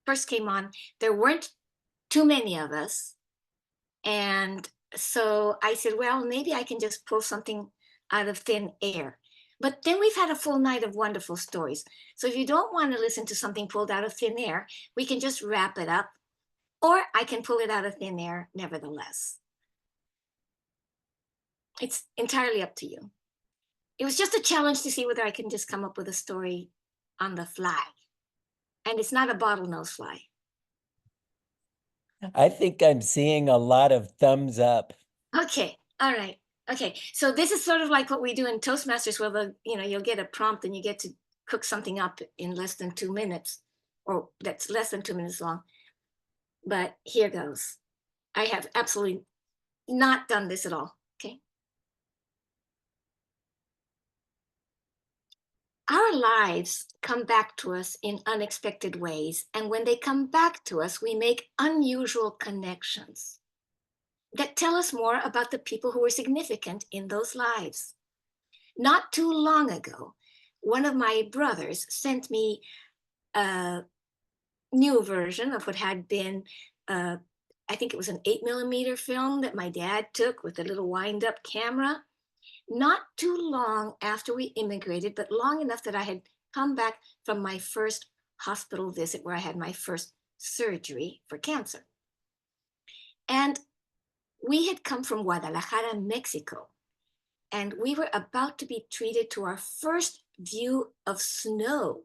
first came on, there weren't too many of us. And so I said, well, maybe I can just pull something out of thin air. But then we've had a full night of wonderful stories. So if you don't want to listen to something pulled out of thin air, we can just wrap it up, or I can pull it out of thin air nevertheless. It's entirely up to you. It was just a challenge to see whether I can just come up with a story on the fly. And it's not a bottlenose fly. I think I'm seeing a lot of thumbs up. Okay, all right. Okay, so this is sort of like what we do in Toastmasters, where you'll get a prompt and you get to cook something up in less than 2 minutes, or that's less than 2 minutes long. But here goes. I have absolutely not done this at all, okay? Our lives come back to us in unexpected ways, and when they come back to us, we make unusual connections that tell us more about the people who were significant in those lives. Not too long ago, one of my brothers sent me a new version of what had been, I think it was an 8mm film that my dad took with a little wind-up camera. Not too long after we immigrated, but long enough that I had come back from my first hospital visit where I had my first surgery for cancer. And we had come from Guadalajara, Mexico, and we were about to be treated to our first view of snow,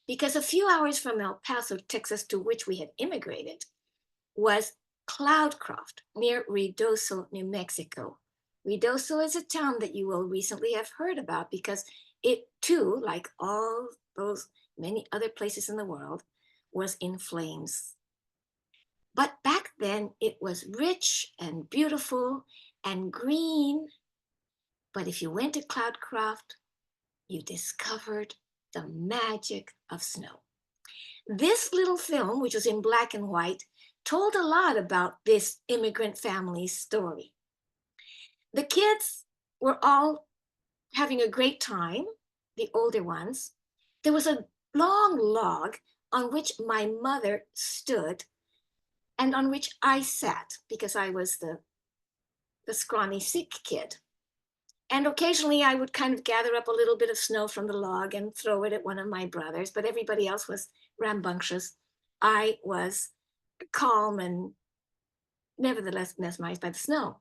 because a few hours from El Paso, Texas, to which we had immigrated, was Cloudcroft near Ruidoso, New Mexico. Ruidoso is a town that you will recently have heard about because it too, like all those many other places in the world, was in flames. But back then it was rich and beautiful and green. But if you went to Cloudcroft, you discovered the magic of snow. This little film, which was in black and white, told a lot about this immigrant family's story. The kids were all having a great time, the older ones. There was a long log on which my mother stood and on which I sat because I was the scrawny, sick kid. And occasionally I would kind of gather up a little bit of snow from the log and throw it at one of my brothers, but everybody else was rambunctious. I was calm and nevertheless mesmerized by the snow.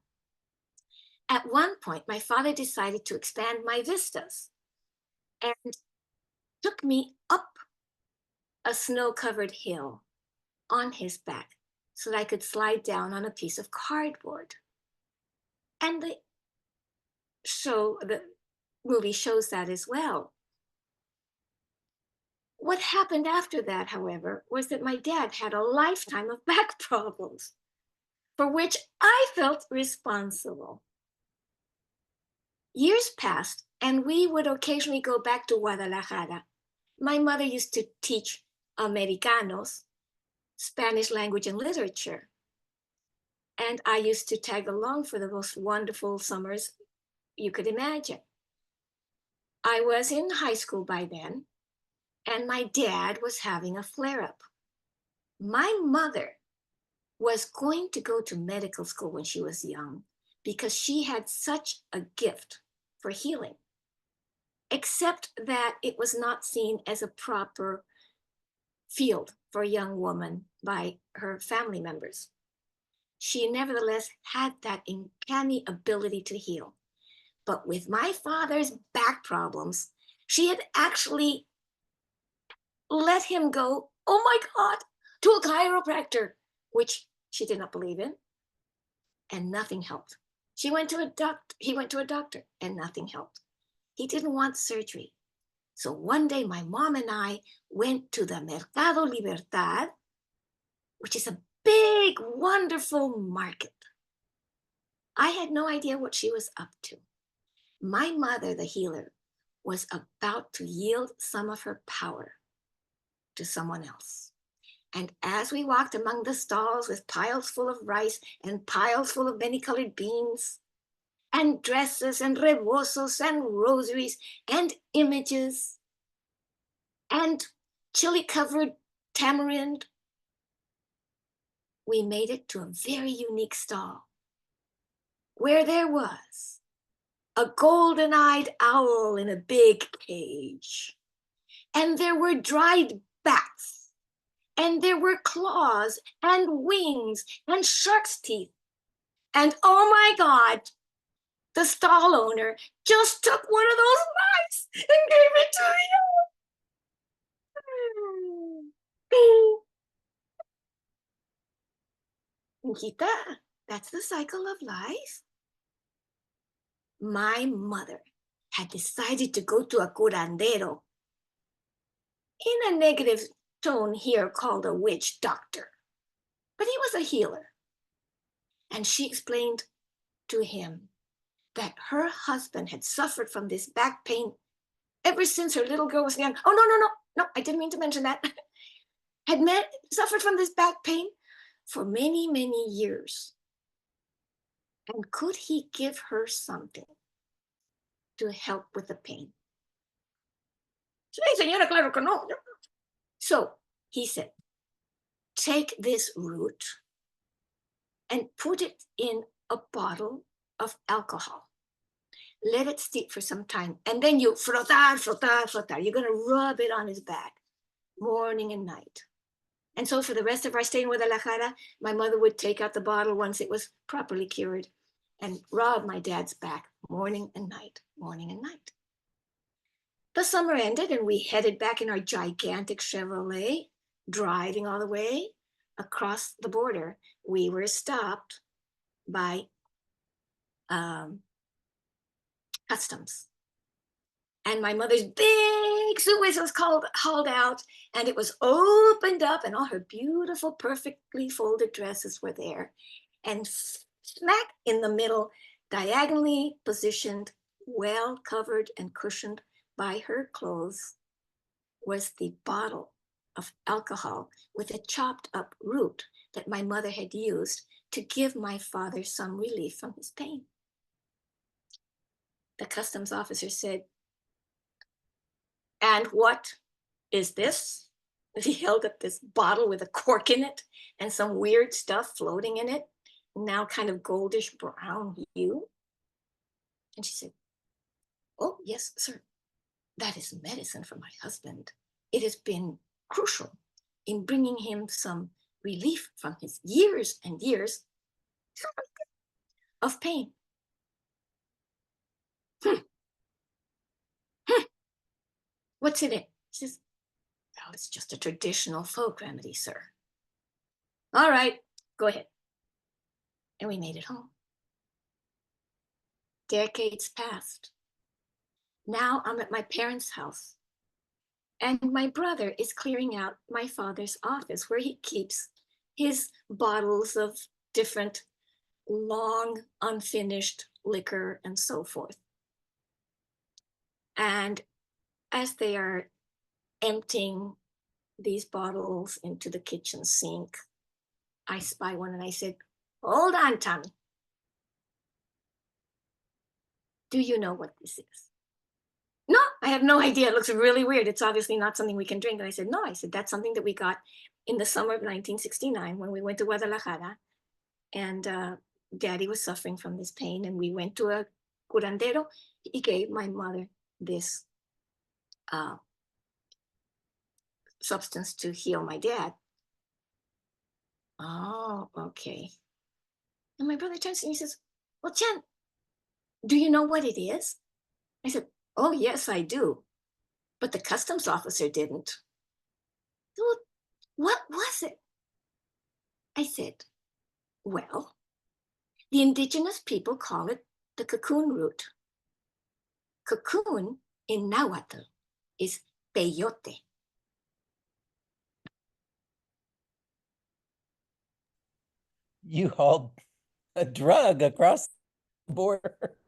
At one point, my father decided to expand my vistas and took me up a snow-covered hill on his back so that I could slide down on a piece of cardboard. And the movie shows that as well. What happened after that, however, was that my dad had a lifetime of back problems for which I felt responsible. Years passed, and we would occasionally go back to Guadalajara. My mother used to teach Americanos, Spanish language and literature. And I used to tag along for the most wonderful summers you could imagine. I was in high school by then, and my dad was having a flare-up. My mother was going to go to medical school when she was young because she had such a gift for healing, except that it was not seen as a proper field for a young woman by her family members. She nevertheless had that uncanny ability to heal. But with my father's back problems, she had actually let him go, oh my God, to a chiropractor, which she did not believe in, and nothing helped. He went to a doctor, and nothing helped. He didn't want surgery. So one day my mom and I went to the Mercado Libertad, which is a big, wonderful market. I had no idea what she was up to. My mother, the healer, was about to yield some of her power to someone else. And as we walked among the stalls with piles full of rice and piles full of many-colored beans, and dresses and rebosos and rosaries and images and chili-covered tamarind, we made it to a very unique stall where there was a golden-eyed owl in a big cage, and there were dried bats, and there were claws and wings and shark's teeth. And oh my God, the stall owner just took one of those mice and gave it to me. Nikita, that's the cycle of life. my mother had decided to go to a curandero, in a negative tone here called a witch doctor, but he was a healer. And she explained to him that her husband had suffered from this back pain ever since her little girl was young. Oh, no, I didn't mean to mention that. Suffered from this back pain for many, many years. And could he give her something to help with the pain? Sí, señora, claro que no. So he said, take this root and put it in a bottle of alcohol. Let it steep for some time. And then you frotar, frotar, frotar. You're going to rub it on his back morning and night. And so for the rest of our stay in Guadalajara, my mother would take out the bottle once it was properly cured and rub my dad's back morning and night, morning and night. The summer ended and we headed back in our gigantic Chevrolet, driving all the way across the border. We were stopped by customs. And my mother's big suitcase was hauled out, and it was opened up, and all her beautiful, perfectly folded dresses were there. And smack in the middle, diagonally positioned, well covered and cushioned by her clothes, was the bottle of alcohol with a chopped up root that my mother had used to give my father some relief from his pain. The customs officer said, "And what is this?" He held up this bottle with a cork in it and some weird stuff floating in it, now kind of goldish brown hue. And she said, "Oh, yes, sir. That is medicine for my husband. It has been crucial in bringing him some relief from his years and years of pain." What's in it? She says, "Oh, it's just a traditional folk remedy, sir." "All right, go ahead." And we made it home. Decades passed. Now I'm at my parents' house, and my brother is clearing out my father's office where he keeps his bottles of different long, unfinished liquor and so forth. And as they are emptying these bottles into the kitchen sink, I spy one and I said, "Hold on, Tommy. Do you know what this is?" "No, I have no idea. It looks really weird. It's obviously not something we can drink." And I said, "No," I said, "that's something that we got in the summer of 1969 when we went to Guadalajara. And Daddy was suffering from this pain. And we went to a curandero. He gave my mother this substance to heal my dad." "Oh, okay." And my brother turns to me and he says, "Well, Chen, do you know what it is?" I said, "Oh, yes, I do. But the customs officer didn't." "Well, what was it?" I said, "Well, the indigenous people call it the cocoon root. Cocoon in Nahuatl is peyote." You hauled a drug across the border.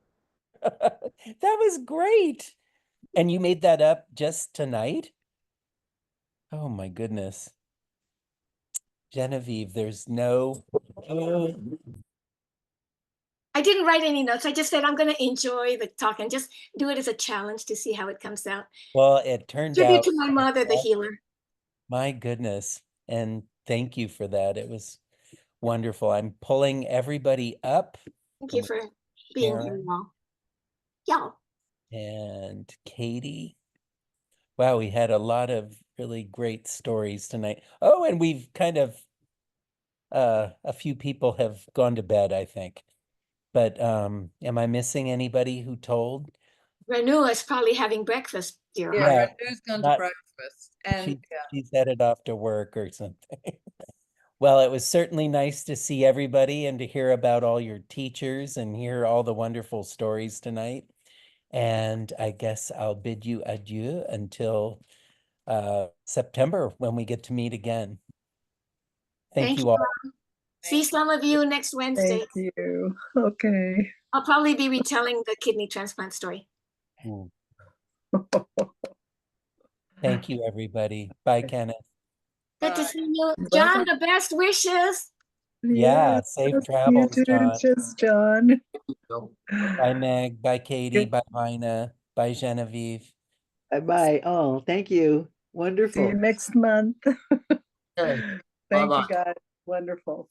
That was great. And you made that up just tonight? Oh my goodness. Genevieve, there's no. I didn't write any notes. I just said I'm going to enjoy the talk and just do it as a challenge to see how it comes out. Well, it turned Tribute out. to my mother, the healer. My goodness. And thank you for that. It was wonderful. I'm pulling everybody up. Thank you for being here, y'all. Y'all. And Katie. Wow, we had a lot of really great stories tonight. Oh, and we've kind of a few people have gone to bed, I think. But am I missing anybody who told? Renu is probably having breakfast, dear Yeah, heart. Renu's gone to not- breakfast. And She's headed off to work or something. Well, it was certainly nice to see everybody and to hear about all your teachers and hear all the wonderful stories tonight. And I guess I'll bid you adieu until September when we get to meet again. Thank you all. See some of you next Wednesday. Thank you. Okay. I'll probably be retelling the kidney transplant story. Ooh. Thank you, everybody. Bye, Kenneth. Good to see you. John, the best wishes. Yeah, safe travels, you too, John. just John. Bye, Meg. Bye, Katie. Bye, Vina. Bye, Genevieve. Bye-bye. Oh, thank you. See you Wonderful. next month. Okay. Thank Bye-bye. you, guys. Wonderful.